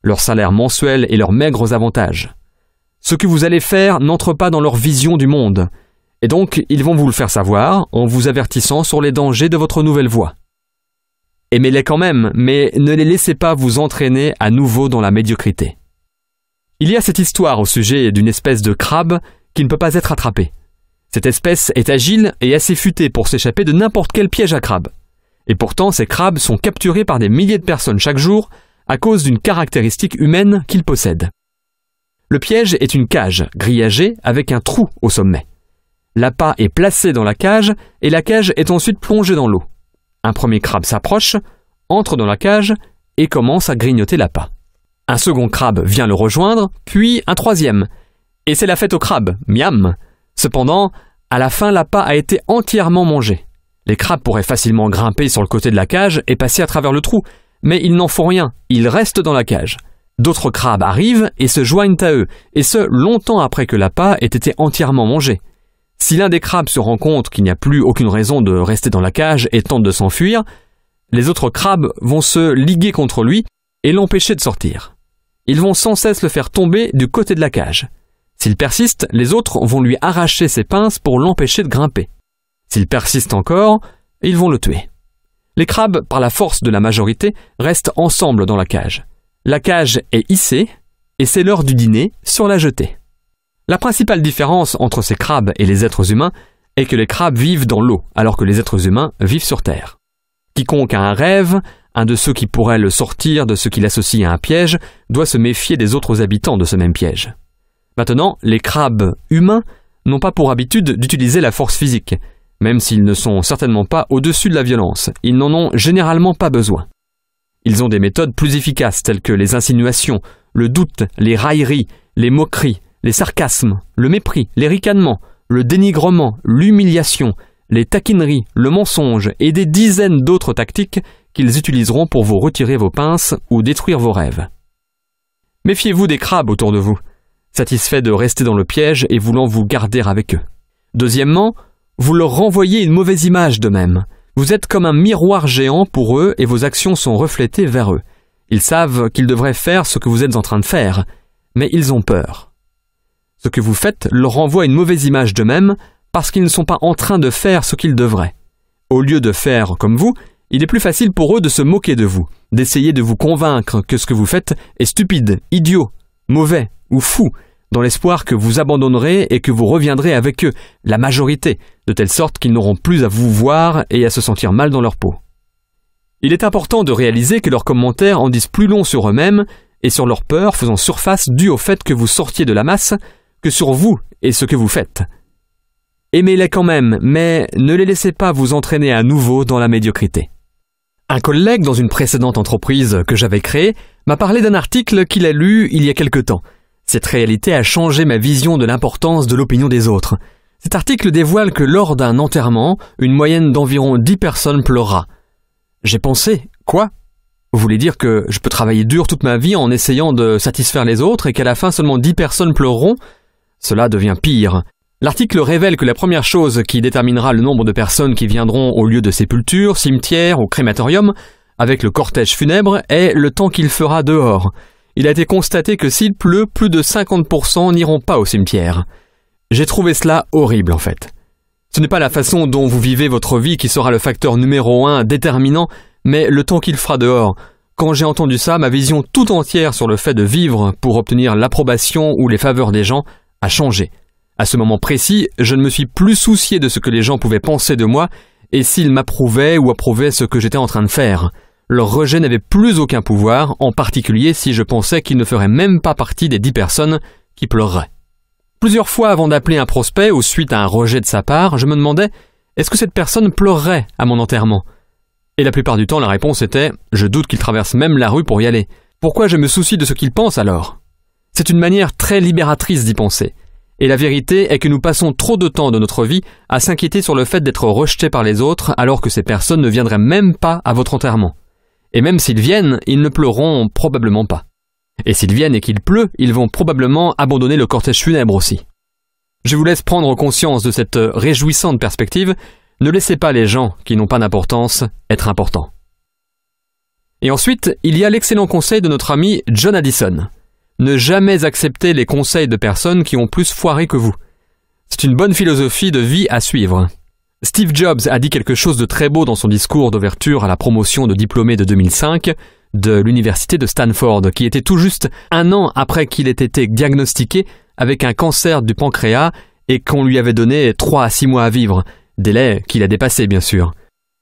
[SPEAKER 2] leur salaire mensuel et leurs maigres avantages. Ce que vous allez faire n'entre pas dans leur vision du monde, et donc ils vont vous le faire savoir en vous avertissant sur les dangers de votre nouvelle voie. Aimez-les quand même, mais ne les laissez pas vous entraîner à nouveau dans la médiocrité. Il y a cette histoire au sujet d'une espèce de crabe qui ne peut pas être attrapée. Cette espèce est agile et assez futée pour s'échapper de n'importe quel piège à crabe. Et pourtant, ces crabes sont capturés par des milliers de personnes chaque jour à cause d'une caractéristique humaine qu'ils possèdent. Le piège est une cage grillagée avec un trou au sommet. L'appât est placé dans la cage et la cage est ensuite plongée dans l'eau. Un premier crabe s'approche, entre dans la cage et commence à grignoter l'appât. Un second crabe vient le rejoindre, puis un troisième. Et c'est la fête au crabe, miam! Cependant, à la fin, l'appât a été entièrement mangé. Les crabes pourraient facilement grimper sur le côté de la cage et passer à travers le trou, mais ils n'en font rien, ils restent dans la cage. D'autres crabes arrivent et se joignent à eux, et ce, longtemps après que l'appât ait été entièrement mangé. Si l'un des crabes se rend compte qu'il n'y a plus aucune raison de rester dans la cage et tente de s'enfuir, les autres crabes vont se liguer contre lui et l'empêcher de sortir. Ils vont sans cesse le faire tomber du côté de la cage. S'il persiste, les autres vont lui arracher ses pinces pour l'empêcher de grimper. S'il persiste encore, ils vont le tuer. Les crabes, par la force de la majorité, restent ensemble dans la cage. La cage est hissée et c'est l'heure du dîner sur la jetée. La principale différence entre ces crabes et les êtres humains est que les crabes vivent dans l'eau alors que les êtres humains vivent sur Terre. Quiconque a un rêve, un de ceux qui pourraient le sortir de ce qu'il associe à un piège, doit se méfier des autres habitants de ce même piège. Maintenant, les crabes humains n'ont pas pour habitude d'utiliser la force physique. Même s'ils ne sont certainement pas au-dessus de la violence, ils n'en ont généralement pas besoin. Ils ont des méthodes plus efficaces telles que les insinuations, le doute, les railleries, les moqueries, les sarcasmes, le mépris, les ricanements, le dénigrement, l'humiliation, les taquineries, le mensonge et des dizaines d'autres tactiques qu'ils utiliseront pour vous retirer vos pinces ou détruire vos rêves. Méfiez-vous des crabes autour de vous, satisfaits de rester dans le piège et voulant vous garder avec eux. Deuxièmement, vous leur renvoyez une mauvaise image d'eux-mêmes. Vous êtes comme un miroir géant pour eux et vos actions sont reflétées vers eux. Ils savent qu'ils devraient faire ce que vous êtes en train de faire, mais ils ont peur. Ce que vous faites leur renvoie une mauvaise image d'eux-mêmes parce qu'ils ne sont pas en train de faire ce qu'ils devraient. Au lieu de faire comme vous, il est plus facile pour eux de se moquer de vous, d'essayer de vous convaincre que ce que vous faites est stupide, idiot, mauvais ou fou, dans l'espoir que vous abandonnerez et que vous reviendrez avec eux, la majorité, de telle sorte qu'ils n'auront plus à vous voir et à se sentir mal dans leur peau. Il est important de réaliser que leurs commentaires en disent plus long sur eux-mêmes et sur leurs peurs faisant surface dues au fait que vous sortiez de la masse que sur vous et ce que vous faites. Aimez-les quand même, mais ne les laissez pas vous entraîner à nouveau dans la médiocrité. Un collègue dans une précédente entreprise que j'avais créée m'a parlé d'un article qu'il a lu il y a quelque temps. Cette réalité a changé ma vision de l'importance de l'opinion des autres. Cet article dévoile que lors d'un enterrement, une moyenne d'environ 10 personnes pleurera. J'ai pensé, quoi ? Vous voulez dire que je peux travailler dur toute ma vie en essayant de satisfaire les autres et qu'à la fin seulement 10 personnes pleureront ? Cela devient pire. L'article révèle que la première chose qui déterminera le nombre de personnes qui viendront au lieu de sépulture, cimetière ou crématorium, avec le cortège funèbre, est le temps qu'il fera dehors. Il a été constaté que s'il pleut, plus de 50% n'iront pas au cimetière. J'ai trouvé cela horrible en fait. Ce n'est pas la façon dont vous vivez votre vie qui sera le facteur numéro 1 déterminant, mais le temps qu'il fera dehors. Quand j'ai entendu ça, ma vision tout entière sur le fait de vivre pour obtenir l'approbation ou les faveurs des gens a changé. À ce moment précis, je ne me suis plus soucié de ce que les gens pouvaient penser de moi et s'ils m'approuvaient ou approuvaient ce que j'étais en train de faire. Leur rejet n'avait plus aucun pouvoir, en particulier si je pensais qu'ils ne feraient même pas partie des 10 personnes qui pleureraient. Plusieurs fois avant d'appeler un prospect ou suite à un rejet de sa part, je me demandais « Est-ce que cette personne pleurerait à mon enterrement ?» Et la plupart du temps, la réponse était « Je doute qu'il traverse même la rue pour y aller. Pourquoi je me soucie de ce qu'il pense alors ?» C'est une manière très libératrice d'y penser. Et la vérité est que nous passons trop de temps de notre vie à s'inquiéter sur le fait d'être rejetés par les autres alors que ces personnes ne viendraient même pas à votre enterrement. Et même s'ils viennent, ils ne pleureront probablement pas. Et s'ils viennent et qu'il pleut, ils vont probablement abandonner le cortège funèbre aussi. Je vous laisse prendre conscience de cette réjouissante perspective. Ne laissez pas les gens qui n'ont pas d'importance être importants. Et ensuite, il y a l'excellent conseil de notre ami John Addison. Ne jamais accepter les conseils de personnes qui ont plus foiré que vous. C'est une bonne philosophie de vie à suivre. Steve Jobs a dit quelque chose de très beau dans son discours d'ouverture à la promotion de diplômés de 2005 de l'université de Stanford, qui était tout juste 1 an après qu'il ait été diagnostiqué avec un cancer du pancréas et qu'on lui avait donné 3 à 6 mois à vivre, délai qu'il a dépassé bien sûr.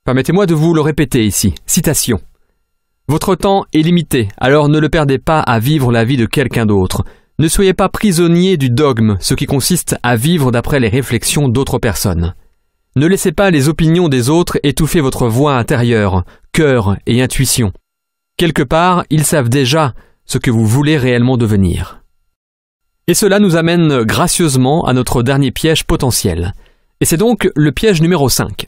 [SPEAKER 2] Permettez-moi de vous le répéter ici. Citation. « Votre temps est limité, alors ne le perdez pas à vivre la vie de quelqu'un d'autre. Ne soyez pas prisonnier du dogme, ce qui consiste à vivre d'après les réflexions d'autres personnes. Ne laissez pas les opinions des autres étouffer votre voix intérieure, cœur et intuition. Quelque part, ils savent déjà ce que vous voulez réellement devenir. » Et cela nous amène gracieusement à notre dernier piège potentiel. Et c'est donc le piège numéro 5.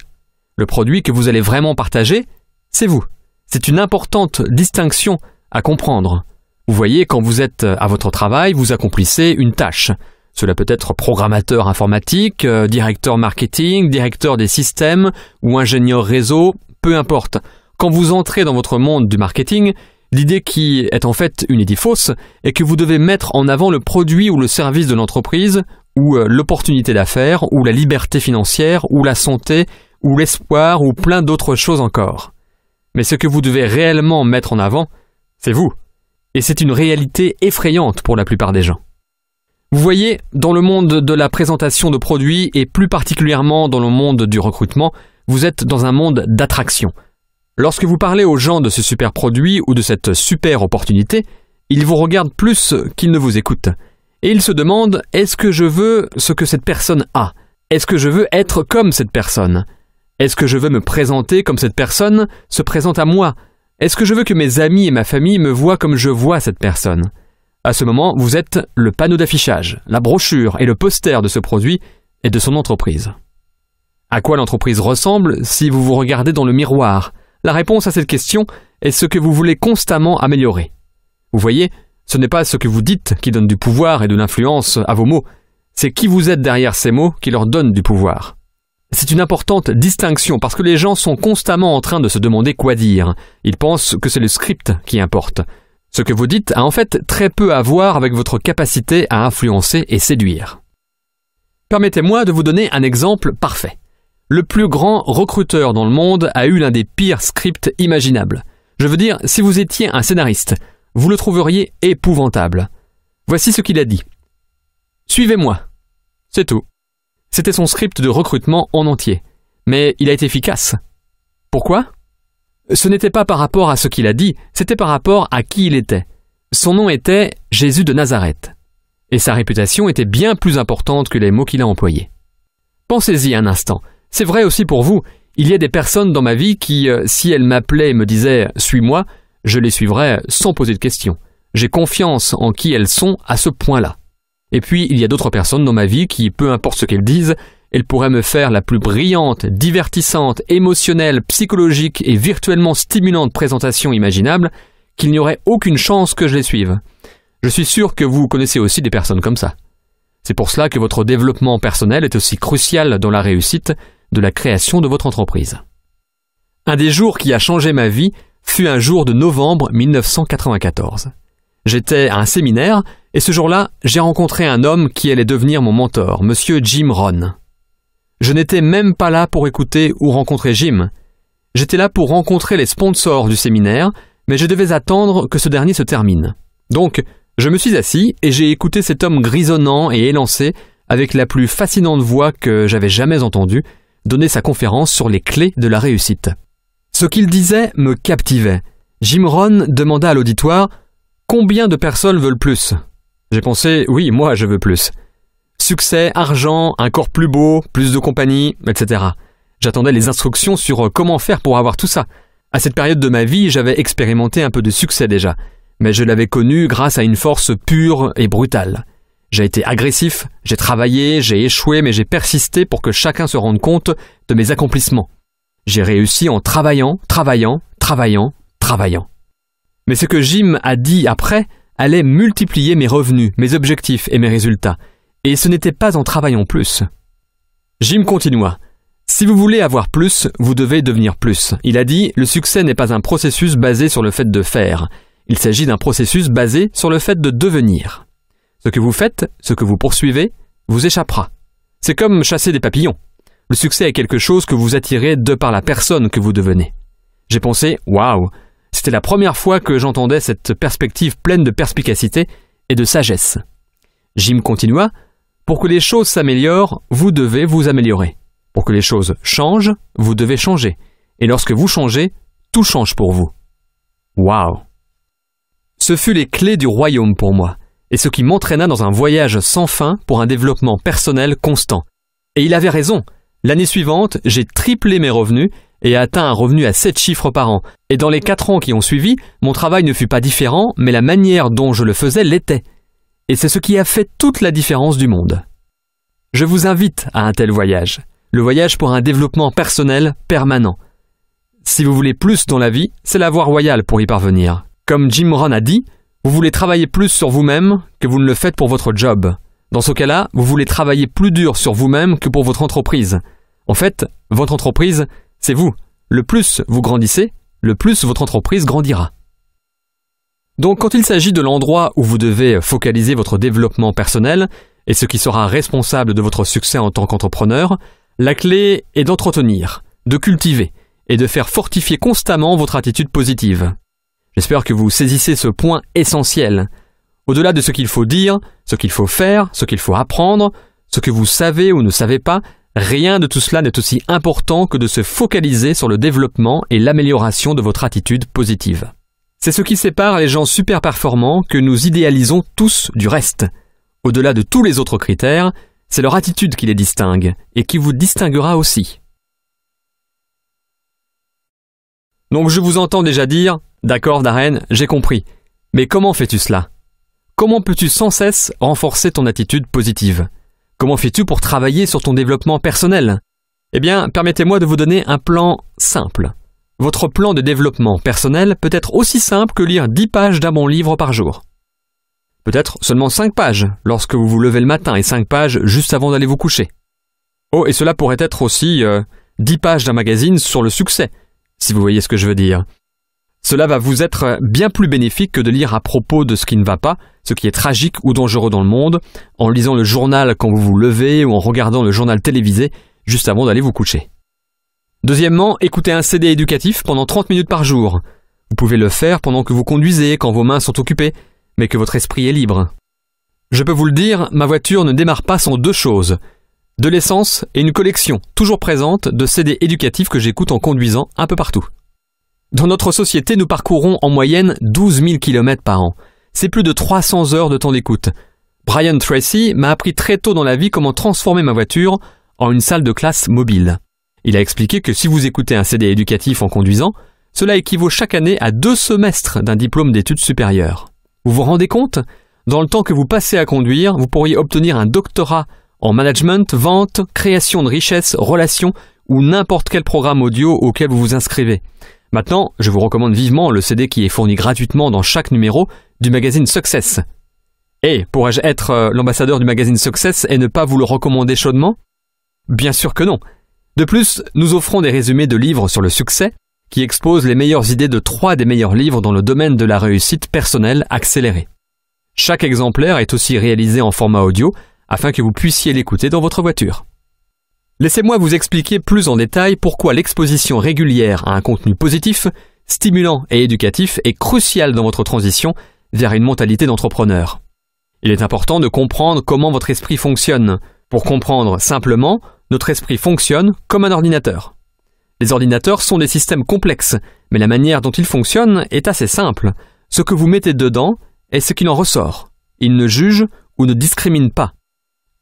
[SPEAKER 2] Le produit que vous allez vraiment partager, c'est vous. C'est une importante distinction à comprendre. Vous voyez, quand vous êtes à votre travail, vous accomplissez une tâche. Cela peut être programmateur informatique, directeur marketing, directeur des systèmes ou ingénieur réseau, peu importe. Quand vous entrez dans votre monde du marketing, l'idée qui est en fait une idée fausse est que vous devez mettre en avant le produit ou le service de l'entreprise ou l'opportunité d'affaires ou la liberté financière ou la santé ou l'espoir ou plein d'autres choses encore. Mais ce que vous devez réellement mettre en avant, c'est vous. Et c'est une réalité effrayante pour la plupart des gens. Vous voyez, dans le monde de la présentation de produits et plus particulièrement dans le monde du recrutement, vous êtes dans un monde d'attraction. Lorsque vous parlez aux gens de ce super produit ou de cette super opportunité, ils vous regardent plus qu'ils ne vous écoutent. Et il se demande, est-ce que je veux ce que cette personne a? Est-ce que je veux être comme cette personne? Est-ce que je veux me présenter comme cette personne se présente à moi? Est-ce que je veux que mes amis et ma famille me voient comme je vois cette personne? À ce moment, vous êtes le panneau d'affichage, la brochure et le poster de ce produit et de son entreprise. À quoi l'entreprise ressemble si vous vous regardez dans le miroir? La réponse à cette question est ce que vous voulez constamment améliorer. Vous voyez, ce n'est pas ce que vous dites qui donne du pouvoir et de l'influence à vos mots, c'est qui vous êtes derrière ces mots qui leur donne du pouvoir. C'est une importante distinction parce que les gens sont constamment en train de se demander quoi dire. Ils pensent que c'est le script qui importe. Ce que vous dites a en fait très peu à voir avec votre capacité à influencer et séduire. Permettez-moi de vous donner un exemple parfait. Le plus grand recruteur dans le monde a eu l'un des pires scripts imaginables. Je veux dire, si vous étiez un scénariste, vous le trouveriez épouvantable. Voici ce qu'il a dit. « Suivez-moi. » C'est tout. C'était son script de recrutement en entier. Mais il a été efficace. Pourquoi? Ce n'était pas par rapport à ce qu'il a dit, c'était par rapport à qui il était. Son nom était Jésus de Nazareth. Et sa réputation était bien plus importante que les mots qu'il a employés. Pensez-y un instant. C'est vrai aussi pour vous. Il y a des personnes dans ma vie qui, si elles m'appelaient et me disaient « suis-moi », je les suivrais sans poser de questions. J'ai confiance en qui elles sont à ce point-là. Et puis, il y a d'autres personnes dans ma vie qui, peu importe ce qu'elles disent, elles pourraient me faire la plus brillante, divertissante, émotionnelle, psychologique et virtuellement stimulante présentation imaginable, qu'il n'y aurait aucune chance que je les suive. Je suis sûr que vous connaissez aussi des personnes comme ça. C'est pour cela que votre développement personnel est aussi crucial dans la réussite de la création de votre entreprise. Un des jours qui a changé ma vie fut un jour de novembre 1994. J'étais à un séminaire et ce jour-là, j'ai rencontré un homme qui allait devenir mon mentor, Monsieur Jim Rohn. Je n'étais même pas là pour écouter ou rencontrer Jim. J'étais là pour rencontrer les sponsors du séminaire, mais je devais attendre que ce dernier se termine. Donc, je me suis assis et j'ai écouté cet homme grisonnant et élancé, avec la plus fascinante voix que j'avais jamais entendue, donner sa conférence sur les clés de la réussite. Ce qu'il disait me captivait. Jim Rohn demanda à l'auditoire « Combien de personnes veulent plus ?» J'ai pensé « Oui, moi je veux plus. » Succès, argent, un corps plus beau, plus de compagnie, etc. J'attendais les instructions sur comment faire pour avoir tout ça. À cette période de ma vie, j'avais expérimenté un peu de succès déjà, mais je l'avais connu grâce à une force pure et brutale. J'ai été agressif, j'ai travaillé, j'ai échoué, mais j'ai persisté pour que chacun se rende compte de mes accomplissements. J'ai réussi en travaillant. Mais ce que Jim a dit après allait multiplier mes revenus, mes objectifs et mes résultats. Et ce n'était pas en travaillant plus. Jim continua. « Si vous voulez avoir plus, vous devez devenir plus. » Il a dit « Le succès n'est pas un processus basé sur le fait de faire. Il s'agit d'un processus basé sur le fait de devenir. Ce que vous faites, ce que vous poursuivez, vous échappera. C'est comme chasser des papillons. Le succès est quelque chose que vous attirez de par la personne que vous devenez. » J'ai pensé « Waouh !» C'était la première fois que j'entendais cette perspective pleine de perspicacité et de sagesse. Jim continua. Pour que les choses s'améliorent, vous devez vous améliorer. Pour que les choses changent, vous devez changer. Et lorsque vous changez, tout change pour vous. Waouh! Ce fut les clés du royaume pour moi, et ce qui m'entraîna dans un voyage sans fin pour un développement personnel constant. Et il avait raison. L'année suivante, j'ai triplé mes revenus et atteint un revenu à 7 chiffres par an. Et dans les 4 ans qui ont suivi, mon travail ne fut pas différent, mais la manière dont je le faisais l'était. Et c'est ce qui a fait toute la différence du monde. Je vous invite à un tel voyage. Le voyage pour un développement personnel permanent. Si vous voulez plus dans la vie, c'est la voie royale pour y parvenir. Comme Jim Rohn a dit, vous voulez travailler plus sur vous-même que vous ne le faites pour votre job. Dans ce cas-là, vous voulez travailler plus dur sur vous-même que pour votre entreprise. En fait, votre entreprise, c'est vous. Le plus vous grandissez, le plus votre entreprise grandira. Donc, quand il s'agit de l'endroit où vous devez focaliser votre développement personnel et ce qui sera responsable de votre succès en tant qu'entrepreneur, la clé est d'entretenir, de cultiver et de faire fortifier constamment votre attitude positive. J'espère que vous saisissez ce point essentiel. Au-delà de ce qu'il faut dire, ce qu'il faut faire, ce qu'il faut apprendre, ce que vous savez ou ne savez pas, rien de tout cela n'est aussi important que de se focaliser sur le développement et l'amélioration de votre attitude positive. C'est ce qui sépare les gens super performants que nous idéalisons tous du reste. Au-delà de tous les autres critères, c'est leur attitude qui les distingue et qui vous distinguera aussi. Donc je vous entends déjà dire « D'accord Darren, j'ai compris. Mais comment fais-tu cela ? Comment peux-tu sans cesse renforcer ton attitude positive ? Comment fais-tu pour travailler sur ton développement personnel ? » Eh bien, permettez-moi de vous donner un plan simple. Votre plan de développement personnel peut être aussi simple que lire 10 pages d'un bon livre par jour. Peut-être seulement 5 pages lorsque vous vous levez le matin et 5 pages juste avant d'aller vous coucher. Oh, et cela pourrait être aussi 10 pages d'un magazine sur le succès, si vous voyez ce que je veux dire. Cela va vous être bien plus bénéfique que de lire à propos de ce qui ne va pas, ce qui est tragique ou dangereux dans le monde, en lisant le journal quand vous vous levez ou en regardant le journal télévisé juste avant d'aller vous coucher. Deuxièmement, écoutez un CD éducatif pendant 30 minutes par jour. Vous pouvez le faire pendant que vous conduisez, quand vos mains sont occupées, mais que votre esprit est libre. Je peux vous le dire, ma voiture ne démarre pas sans 2 choses. De l'essence et une collection, toujours présente, de CD éducatifs que j'écoute en conduisant un peu partout. Dans notre société, nous parcourons en moyenne 12 000 km par an. C'est plus de 300 heures de temps d'écoute. Brian Tracy m'a appris très tôt dans la vie comment transformer ma voiture en une salle de classe mobile. Il a expliqué que si vous écoutez un CD éducatif en conduisant, cela équivaut chaque année à 2 semestres d'un diplôme d'études supérieures. Vous vous rendez compte ? Dans le temps que vous passez à conduire, vous pourriez obtenir un doctorat en management, vente, création de richesses, relations ou n'importe quel programme audio auquel vous vous inscrivez. Maintenant, je vous recommande vivement le CD qui est fourni gratuitement dans chaque numéro du magazine Success. Et pourrais-je être l'ambassadeur du magazine Success et ne pas vous le recommander chaudement ? Bien sûr que non. De plus, nous offrons des résumés de livres sur le succès qui exposent les meilleures idées de 3 des meilleurs livres dans le domaine de la réussite personnelle accélérée. Chaque exemplaire est aussi réalisé en format audio afin que vous puissiez l'écouter dans votre voiture. Laissez-moi vous expliquer plus en détail pourquoi l'exposition régulière à un contenu positif, stimulant et éducatif est cruciale dans votre transition vers une mentalité d'entrepreneur. Il est important de comprendre comment votre esprit fonctionne. Pour comprendre simplement, notre esprit fonctionne comme un ordinateur. Les ordinateurs sont des systèmes complexes, mais la manière dont ils fonctionnent est assez simple. Ce que vous mettez dedans est ce qu'il en ressort. Il ne juge ou ne discrimine pas.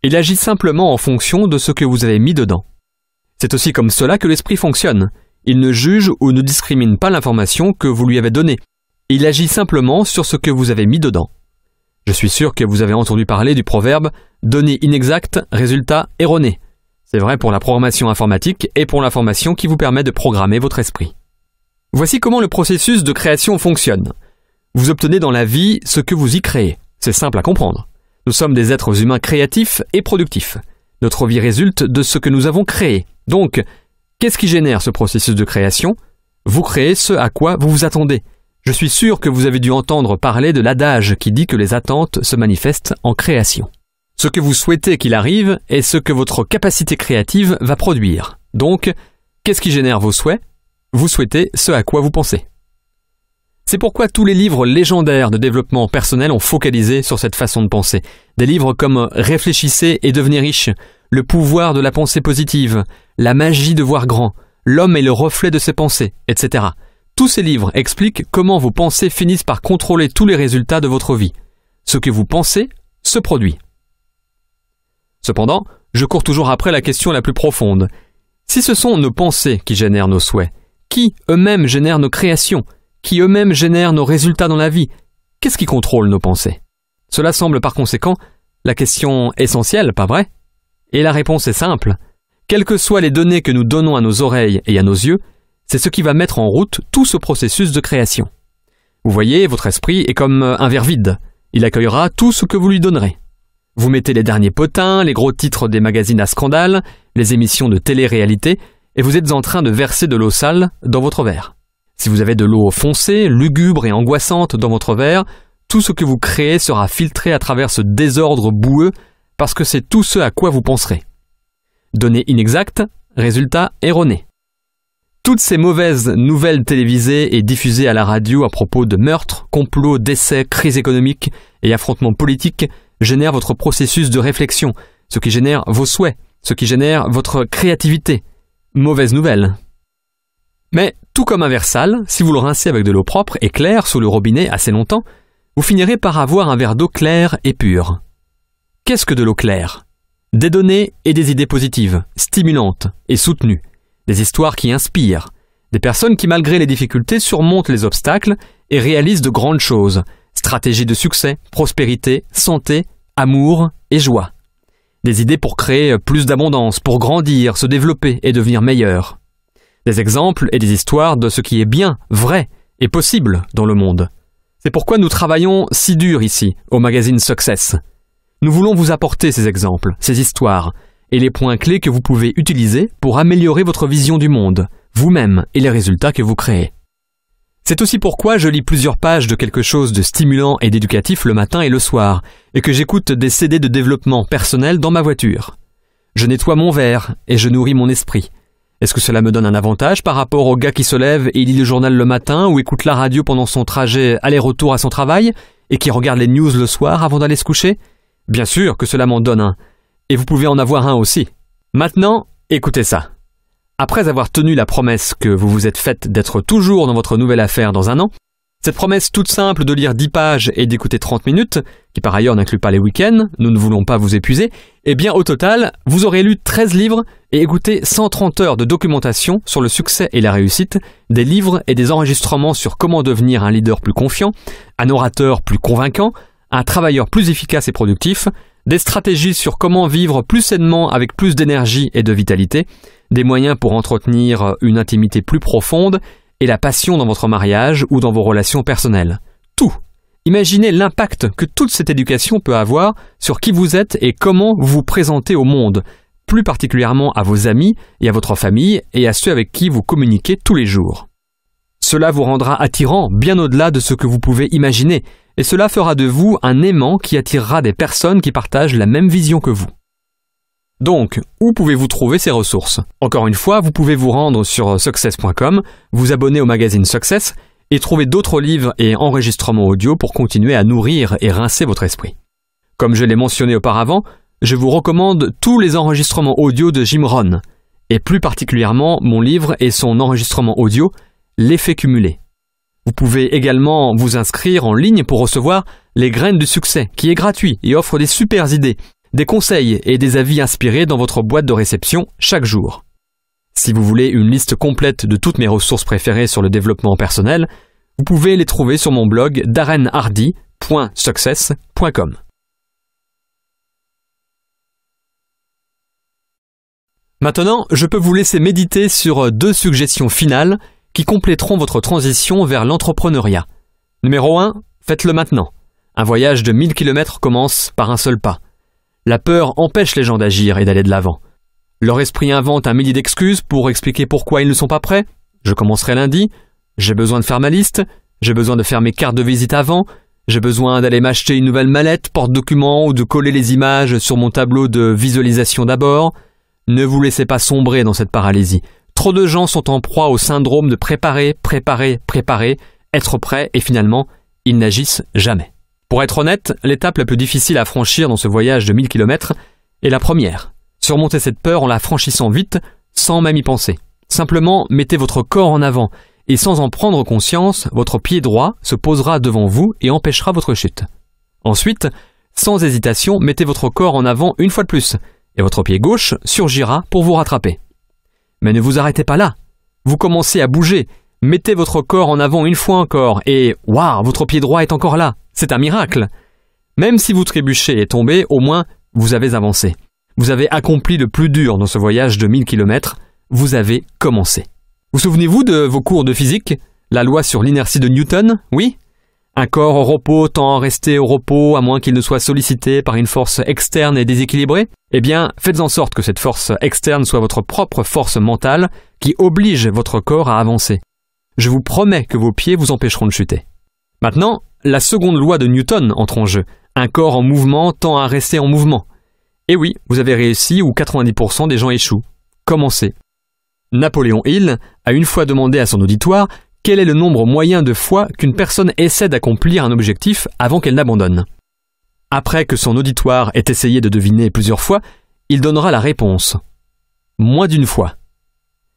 [SPEAKER 2] Il agit simplement en fonction de ce que vous avez mis dedans. C'est aussi comme cela que l'esprit fonctionne. Il ne juge ou ne discrimine pas l'information que vous lui avez donnée. Il agit simplement sur ce que vous avez mis dedans. Je suis sûr que vous avez entendu parler du proverbe « données inexactes, résultats erronés ». C'est vrai pour la programmation informatique et pour l'information qui vous permet de programmer votre esprit. Voici comment le processus de création fonctionne. Vous obtenez dans la vie ce que vous y créez. C'est simple à comprendre. Nous sommes des êtres humains créatifs et productifs. Notre vie résulte de ce que nous avons créé. Donc, qu'est-ce qui génère ce processus de création ? Vous créez ce à quoi vous vous attendez. Je suis sûr que vous avez dû entendre parler de l'adage qui dit que les attentes se manifestent en création. Ce que vous souhaitez qu'il arrive est ce que votre capacité créative va produire. Donc, qu'est-ce qui génère vos souhaits ? Vous souhaitez ce à quoi vous pensez. C'est pourquoi tous les livres légendaires de développement personnel ont focalisé sur cette façon de penser. Des livres comme « Réfléchissez et devenez riche »,« Le pouvoir de la pensée positive »,« La magie de voir grand »,« L'homme est le reflet de ses pensées », etc. Tous ces livres expliquent comment vos pensées finissent par contrôler tous les résultats de votre vie. Ce que vous pensez se produit. Cependant, je cours toujours après la question la plus profonde. Si ce sont nos pensées qui génèrent nos souhaits, qui eux-mêmes génèrent nos créations, qui eux-mêmes génèrent nos résultats dans la vie, qu'est-ce qui contrôle nos pensées ? Cela semble par conséquent la question essentielle, pas vrai ? Et la réponse est simple. Quelles que soient les données que nous donnons à nos oreilles et à nos yeux, c'est ce qui va mettre en route tout ce processus de création. Vous voyez, votre esprit est comme un verre vide. Il accueillera tout ce que vous lui donnerez. Vous mettez les derniers potins, les gros titres des magazines à scandale, les émissions de télé-réalité, et vous êtes en train de verser de l'eau sale dans votre verre. Si vous avez de l'eau foncée, lugubre et angoissante dans votre verre, tout ce que vous créez sera filtré à travers ce désordre boueux parce que c'est tout ce à quoi vous penserez. Données inexactes, résultats erronés. Toutes ces mauvaises nouvelles télévisées et diffusées à la radio à propos de meurtres, complots, décès, crises économiques et affrontements politiques génèrent votre processus de réflexion, ce qui génère vos souhaits, ce qui génère votre créativité. Mauvaise nouvelle. Mais tout comme un verre sale, si vous le rincez avec de l'eau propre et claire sous le robinet assez longtemps, vous finirez par avoir un verre d'eau claire et pure. Qu'est-ce que de l'eau claire? Des données et des idées positives, stimulantes et soutenues. Des histoires qui inspirent. Des personnes qui, malgré les difficultés, surmontent les obstacles et réalisent de grandes choses. Stratégies de succès, prospérité, santé, amour et joie. Des idées pour créer plus d'abondance, pour grandir, se développer et devenir meilleur. Des exemples et des histoires de ce qui est bien, vrai et possible dans le monde. C'est pourquoi nous travaillons si dur ici, au magazine Success. Nous voulons vous apporter ces exemples, ces histoires, et les points clés que vous pouvez utiliser pour améliorer votre vision du monde, vous-même et les résultats que vous créez. C'est aussi pourquoi je lis plusieurs pages de quelque chose de stimulant et d'éducatif le matin et le soir, et que j'écoute des CD de développement personnel dans ma voiture. Je nettoie mon verre et je nourris mon esprit. Est-ce que cela me donne un avantage par rapport au gars qui se lève et lit le journal le matin ou écoute la radio pendant son trajet aller-retour à son travail et qui regarde les news le soir avant d'aller se coucher? Bien sûr que cela m'en donne un. Et vous pouvez en avoir un aussi. Maintenant, écoutez ça. Après avoir tenu la promesse que vous vous êtes faite d'être toujours dans votre nouvelle affaire dans un an, cette promesse toute simple de lire 10 pages et d'écouter 30 minutes, qui par ailleurs n'inclut pas les week-ends, nous ne voulons pas vous épuiser, eh bien au total, vous aurez lu 13 livres et écouté 130 heures de documentation sur le succès et la réussite, des livres et des enregistrements sur comment devenir un leader plus confiant, un orateur plus convaincant, un travailleur plus efficace et productif, des stratégies sur comment vivre plus sainement avec plus d'énergie et de vitalité, des moyens pour entretenir une intimité plus profonde et la passion dans votre mariage ou dans vos relations personnelles. Tout. Imaginez l'impact que toute cette éducation peut avoir sur qui vous êtes et comment vous vous présentez au monde, plus particulièrement à vos amis et à votre famille et à ceux avec qui vous communiquez tous les jours. Cela vous rendra attirant bien au-delà de ce que vous pouvez imaginer, et cela fera de vous un aimant qui attirera des personnes qui partagent la même vision que vous. Donc, où pouvez-vous trouver ces ressources? Encore une fois, vous pouvez vous rendre sur success.com, vous abonner au magazine Success et trouver d'autres livres et enregistrements audio pour continuer à nourrir et rincer votre esprit. Comme je l'ai mentionné auparavant, je vous recommande tous les enregistrements audio de Jim Rohn, et plus particulièrement mon livre et son enregistrement audio, L'effet cumulé. Vous pouvez également vous inscrire en ligne pour recevoir Les graines du succès, qui est gratuit et offre des super idées, des conseils et des avis inspirés dans votre boîte de réception chaque jour. Si vous voulez une liste complète de toutes mes ressources préférées sur le développement personnel, vous pouvez les trouver sur mon blog darrenhardy.success.com. Maintenant, je peux vous laisser méditer sur 2 suggestions finales qui compléteront votre transition vers l'entrepreneuriat. Numéro 1, faites-le maintenant. Un voyage de 1000 km commence par un seul pas. La peur empêche les gens d'agir et d'aller de l'avant. Leur esprit invente un millier d'excuses pour expliquer pourquoi ils ne sont pas prêts. Je commencerai lundi, j'ai besoin de faire ma liste, j'ai besoin de faire mes cartes de visite avant, j'ai besoin d'aller m'acheter une nouvelle mallette, porte-documents ou de coller les images sur mon tableau de visualisation d'abord. Ne vous laissez pas sombrer dans cette paralysie. Trop de gens sont en proie au syndrome de préparer, être prêt et finalement, ils n'agissent jamais. Pour être honnête, l'étape la plus difficile à franchir dans ce voyage de 1000 km est la première. Surmontez cette peur en la franchissant vite, sans même y penser. Simplement, mettez votre corps en avant et sans en prendre conscience, votre pied droit se posera devant vous et empêchera votre chute. Ensuite, sans hésitation, mettez votre corps en avant une fois de plus et votre pied gauche surgira pour vous rattraper. Mais ne vous arrêtez pas là. Vous commencez à bouger. Mettez votre corps en avant une fois encore et waouh, votre pied droit est encore là. C'est un miracle. Même si vous trébuchez et tombez, au moins, vous avez avancé. Vous avez accompli le plus dur dans ce voyage de 1000 km. Vous avez commencé. Vous souvenez-vous de vos cours de physique? La loi sur l'inertie de Newton, oui? Un corps au repos tend à rester au repos à moins qu'il ne soit sollicité par une force externe et déséquilibrée? Eh bien, faites en sorte que cette force externe soit votre propre force mentale qui oblige votre corps à avancer. Je vous promets que vos pieds vous empêcheront de chuter. Maintenant, la seconde loi de Newton entre en jeu. Un corps en mouvement tend à rester en mouvement. Et oui, vous avez réussi où 90% des gens échouent. Commencez. Napoléon Hill a une fois demandé à son auditoire quel est le nombre moyen de fois qu'une personne essaie d'accomplir un objectif avant qu'elle n'abandonne. Après que son auditoire ait essayé de deviner plusieurs fois, il donnera la réponse. Moins d'une fois.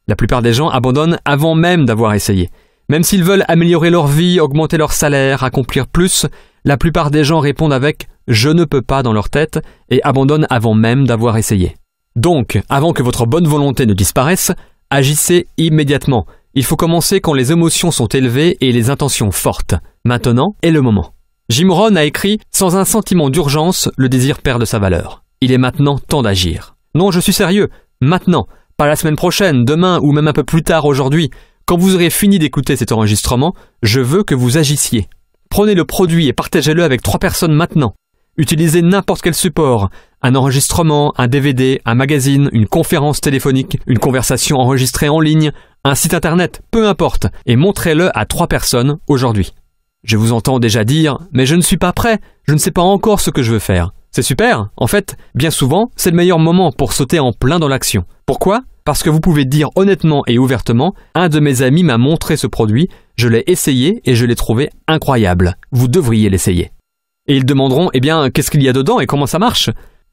[SPEAKER 2] La plupart des gens abandonnent avant même d'avoir essayé. Même s'ils veulent améliorer leur vie, augmenter leur salaire, accomplir plus, la plupart des gens répondent avec « je ne peux pas dans leur tête et abandonnent avant même d'avoir essayé. Donc, avant que votre bonne volonté ne disparaisse, agissez immédiatement. Il faut commencer quand les émotions sont élevées et les intentions fortes. Maintenant est le moment. Jim Rohn a écrit « Sans un sentiment d'urgence, le désir perd de sa valeur. Il est maintenant temps d'agir. » Non, je suis sérieux. Maintenant. Pas la semaine prochaine, demain ou même un peu plus tard aujourd'hui. Quand vous aurez fini d'écouter cet enregistrement, je veux que vous agissiez. Prenez le produit et partagez-le avec 3 personnes maintenant. Utilisez n'importe quel support. Un enregistrement, un DVD, un magazine, une conférence téléphonique, une conversation enregistrée en ligne, un site internet, peu importe, et montrez-le à 3 personnes aujourd'hui. Je vous entends déjà dire « Mais je ne suis pas prêt, je ne sais pas encore ce que je veux faire ». C'est super. En fait, bien souvent, c'est le meilleur moment pour sauter en plein dans l'action. Pourquoi ? Parce que vous pouvez dire honnêtement et ouvertement « Un de mes amis m'a montré ce produit, je l'ai essayé et je l'ai trouvé incroyable. Vous devriez l'essayer. » Et ils demanderont « Eh bien, qu'est-ce qu'il y a dedans et comment ça marche ?»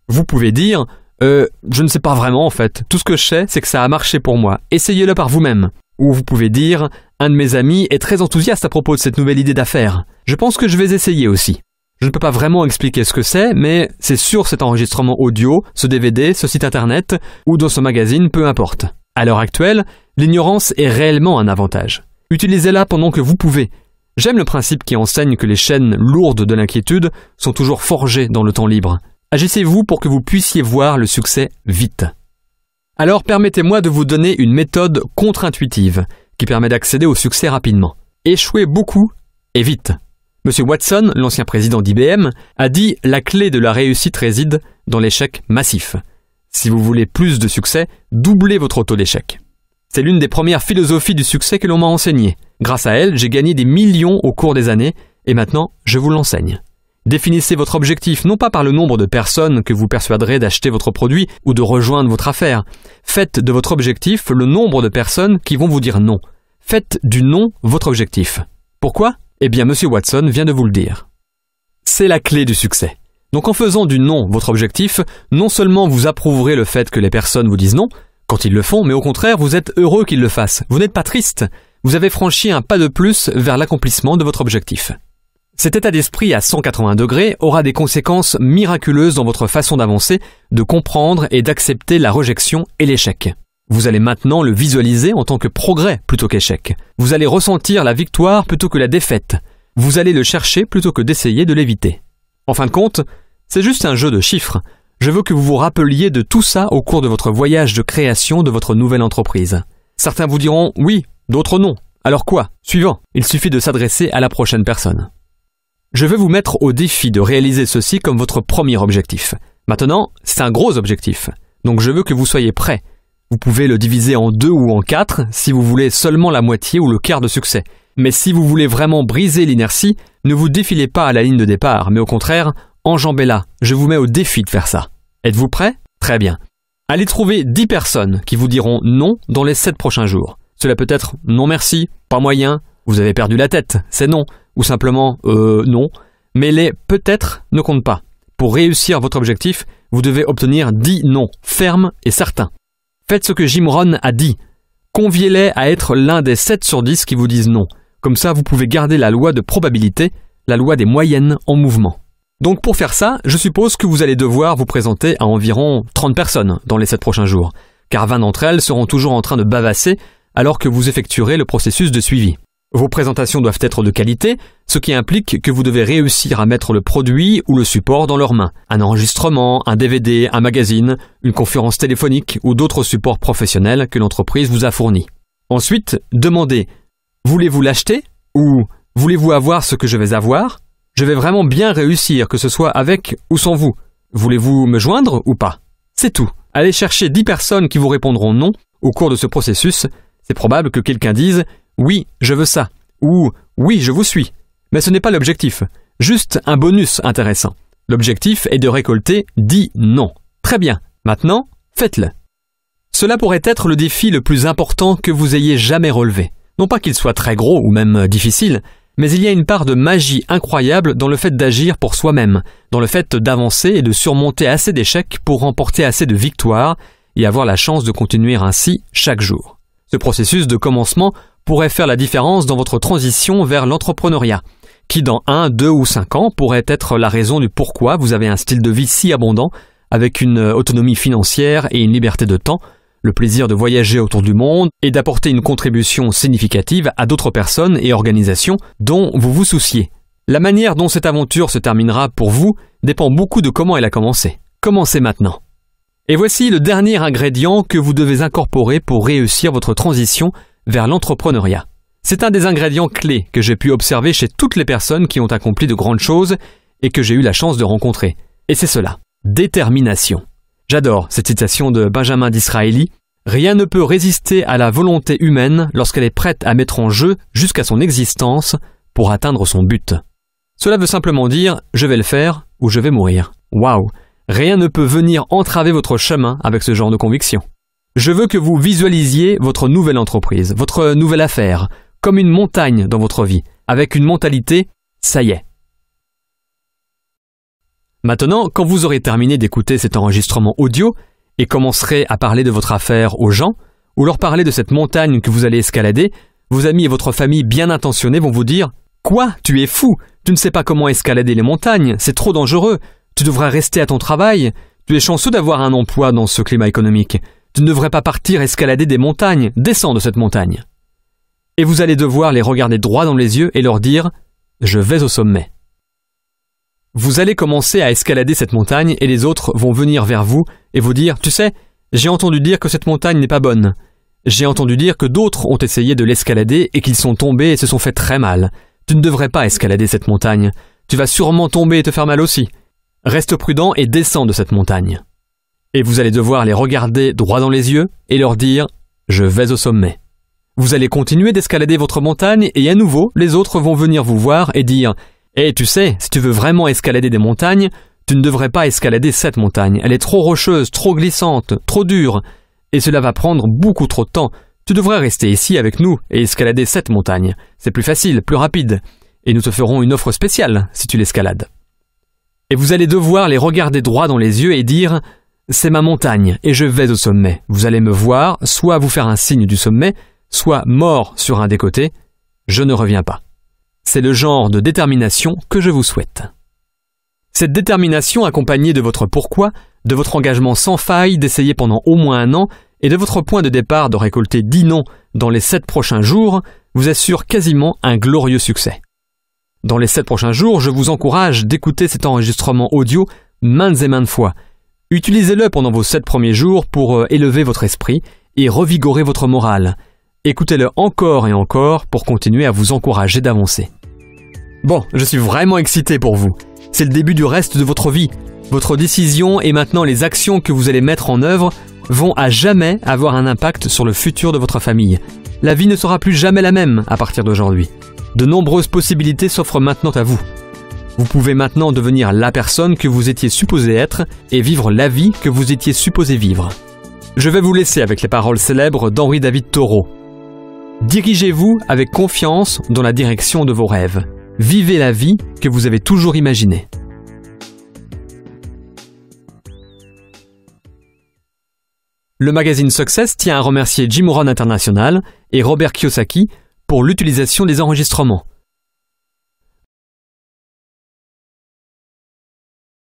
[SPEAKER 2] Vous pouvez dire « Je ne sais pas vraiment en fait. Tout ce que je sais, c'est que ça a marché pour moi. Essayez-le par vous-même. » Ou vous pouvez dire « Un de mes amis est très enthousiaste à propos de cette nouvelle idée d'affaires. Je pense que je vais essayer aussi. » Je ne peux pas vraiment expliquer ce que c'est, mais c'est sur cet enregistrement audio, ce DVD, ce site internet, ou dans ce magazine, peu importe. À l'heure actuelle, l'ignorance est réellement un avantage. Utilisez-la pendant que vous pouvez. J'aime le principe qui enseigne que les chaînes lourdes de l'inquiétude sont toujours forgées dans le temps libre. Agissez-vous pour que vous puissiez voir le succès vite. Alors permettez-moi de vous donner une méthode contre-intuitive qui permet d'accéder au succès rapidement. Échouez beaucoup et vite. Monsieur Watson, l'ancien président d'IBM, a dit « La clé de la réussite réside dans l'échec massif. Si vous voulez plus de succès, doublez votre taux d'échec. » C'est l'une des premières philosophies du succès que l'on m'a enseignée. Grâce à elle, j'ai gagné des millions au cours des années et maintenant, je vous l'enseigne. Définissez votre objectif non pas par le nombre de personnes que vous persuaderez d'acheter votre produit ou de rejoindre votre affaire. Faites de votre objectif le nombre de personnes qui vont vous dire non. Faites du non votre objectif. Pourquoi ? Eh bien, Monsieur Watson vient de vous le dire. C'est la clé du succès. Donc en faisant du non votre objectif, non seulement vous approuverez le fait que les personnes vous disent non, quand ils le font, mais au contraire, vous êtes heureux qu'ils le fassent. Vous n'êtes pas triste. Vous avez franchi un pas de plus vers l'accomplissement de votre objectif. Cet état d'esprit à 180 degrés aura des conséquences miraculeuses dans votre façon d'avancer, de comprendre et d'accepter la rejection et l'échec. Vous allez maintenant le visualiser en tant que progrès plutôt qu'échec. Vous allez ressentir la victoire plutôt que la défaite. Vous allez le chercher plutôt que d'essayer de l'éviter. En fin de compte, c'est juste un jeu de chiffres. Je veux que vous vous rappeliez de tout ça au cours de votre voyage de création de votre nouvelle entreprise. Certains vous diront « oui », d'autres « non ». Alors quoi ? Suivant, il suffit de s'adresser à la prochaine personne. Je veux vous mettre au défi de réaliser ceci comme votre premier objectif. Maintenant, c'est un gros objectif, donc je veux que vous soyez prêts. Vous pouvez le diviser en 2 ou en 4 si vous voulez seulement la moitié ou le quart de succès. Mais si vous voulez vraiment briser l'inertie, ne vous défilez pas à la ligne de départ, mais au contraire, enjambez-la. Je vous mets au défi de faire ça. Êtes-vous prêts ? Très bien. Allez trouver 10 personnes qui vous diront non dans les 7 prochains jours. Cela peut être non merci, pas moyen, vous avez perdu la tête, c'est non, ou simplement non. Mais les peut-être ne comptent pas. Pour réussir votre objectif, vous devez obtenir 10 non, fermes et certains. Faites ce que Jim Rohn a dit. Conviez-les à être l'un des 7 sur 10 qui vous disent non. Comme ça, vous pouvez garder la loi de probabilité, la loi des moyennes en mouvement. Donc pour faire ça, je suppose que vous allez devoir vous présenter à environ 30 personnes dans les 7 prochains jours, car 20 d'entre elles seront toujours en train de bavasser alors que vous effectuerez le processus de suivi. Vos présentations doivent être de qualité, ce qui implique que vous devez réussir à mettre le produit ou le support dans leurs mains. Un enregistrement, un DVD, un magazine, une conférence téléphonique ou d'autres supports professionnels que l'entreprise vous a fournis. Ensuite, demandez « Voulez-vous l'acheter ?» ou « Voulez-vous avoir ce que je vais avoir ? Je vais vraiment bien réussir, que ce soit avec ou sans vous. Voulez-vous me joindre ou pas ?» C'est tout. Allez chercher 10 personnes qui vous répondront non au cours de ce processus. C'est probable que quelqu'un dise « Oui, je veux ça » ou « Oui, je vous suis ». Mais ce n'est pas l'objectif, juste un bonus intéressant. L'objectif est de récolter 10 non. Très bien, maintenant, faites-le. Cela pourrait être le défi le plus important que vous ayez jamais relevé. Non pas qu'il soit très gros ou même difficile, mais il y a une part de magie incroyable dans le fait d'agir pour soi-même, dans le fait d'avancer et de surmonter assez d'échecs pour remporter assez de victoires et avoir la chance de continuer ainsi chaque jour. Ce processus de commencement pourrait faire la différence dans votre transition vers l'entrepreneuriat. qui dans 1, 2 ou 5 ans pourrait être la raison du pourquoi vous avez un style de vie si abondant, avec une autonomie financière et une liberté de temps, le plaisir de voyager autour du monde et d'apporter une contribution significative à d'autres personnes et organisations dont vous vous souciez. La manière dont cette aventure se terminera pour vous dépend beaucoup de comment elle a commencé. Commencez maintenant. Et voici le dernier ingrédient que vous devez incorporer pour réussir votre transition vers l'entrepreneuriat. C'est un des ingrédients clés que j'ai pu observer chez toutes les personnes qui ont accompli de grandes choses et que j'ai eu la chance de rencontrer. Et c'est cela, détermination. J'adore cette citation de Benjamin Disraeli. « Rien ne peut résister à la volonté humaine lorsqu'elle est prête à mettre en jeu jusqu'à son existence pour atteindre son but. » Cela veut simplement dire « je vais le faire ou je vais mourir ». Waouh! Rien ne peut venir entraver votre chemin avec ce genre de conviction. Je veux que vous visualisiez votre nouvelle entreprise, votre nouvelle affaire, comme une montagne dans votre vie, avec une mentalité « ça y est ». Maintenant, quand vous aurez terminé d'écouter cet enregistrement audio et commencerez à parler de votre affaire aux gens, ou leur parler de cette montagne que vous allez escalader, vos amis et votre famille bien intentionnés vont vous dire « Quoi? Tu es fou! Tu ne sais pas comment escalader les montagnes, c'est trop dangereux! Tu devrais rester à ton travail! Tu es chanceux d'avoir un emploi dans ce climat économique! Tu ne devrais pas partir escalader des montagnes! Descends de cette montagne! » Et vous allez devoir les regarder droit dans les yeux et leur dire « Je vais au sommet ». Vous allez commencer à escalader cette montagne et les autres vont venir vers vous et vous dire « Tu sais, j'ai entendu dire que cette montagne n'est pas bonne. J'ai entendu dire que d'autres ont essayé de l'escalader et qu'ils sont tombés et se sont fait très mal. Tu ne devrais pas escalader cette montagne. Tu vas sûrement tomber et te faire mal aussi. Reste prudent et descends de cette montagne. » Et vous allez devoir les regarder droit dans les yeux et leur dire « Je vais au sommet ». Vous allez continuer d'escalader votre montagne et à nouveau, les autres vont venir vous voir et dire « Eh, tu sais, si tu veux vraiment escalader des montagnes, tu ne devrais pas escalader cette montagne. Elle est trop rocheuse, trop glissante, trop dure. Et cela va prendre beaucoup trop de temps. Tu devrais rester ici avec nous et escalader cette montagne. C'est plus facile, plus rapide. Et nous te ferons une offre spéciale si tu l'escalades. » Et vous allez devoir les regarder droit dans les yeux et dire « C'est ma montagne et je vais au sommet. Vous allez me voir, soit vous faire un signe du sommet, soit mort sur un des côtés. Je ne reviens pas. » C'est le genre de détermination que je vous souhaite. Cette détermination accompagnée de votre pourquoi, de votre engagement sans faille d'essayer pendant au moins 1 an et de votre point de départ de récolter 10 noms dans les 7 prochains jours vous assure quasiment un glorieux succès. Dans les 7 prochains jours, je vous encourage d'écouter cet enregistrement audio maintes et maintes fois. Utilisez-le pendant vos 7 premiers jours pour élever votre esprit et revigorer votre morale. Écoutez-le encore et encore pour continuer à vous encourager d'avancer. Bon, je suis vraiment excité pour vous. C'est le début du reste de votre vie. Votre décision et maintenant les actions que vous allez mettre en œuvre vont à jamais avoir un impact sur le futur de votre famille. La vie ne sera plus jamais la même à partir d'aujourd'hui. De nombreuses possibilités s'offrent maintenant à vous. Vous pouvez maintenant devenir la personne que vous étiez supposé être et vivre la vie que vous étiez supposé vivre. Je vais vous laisser avec les paroles célèbres d'Henri David Thoreau. Dirigez-vous avec confiance dans la direction de vos rêves. Vivez la vie que vous avez toujours imaginée. Le magazine Success tient à remercier Jim Rohn International et Robert Kiyosaki pour l'utilisation des enregistrements.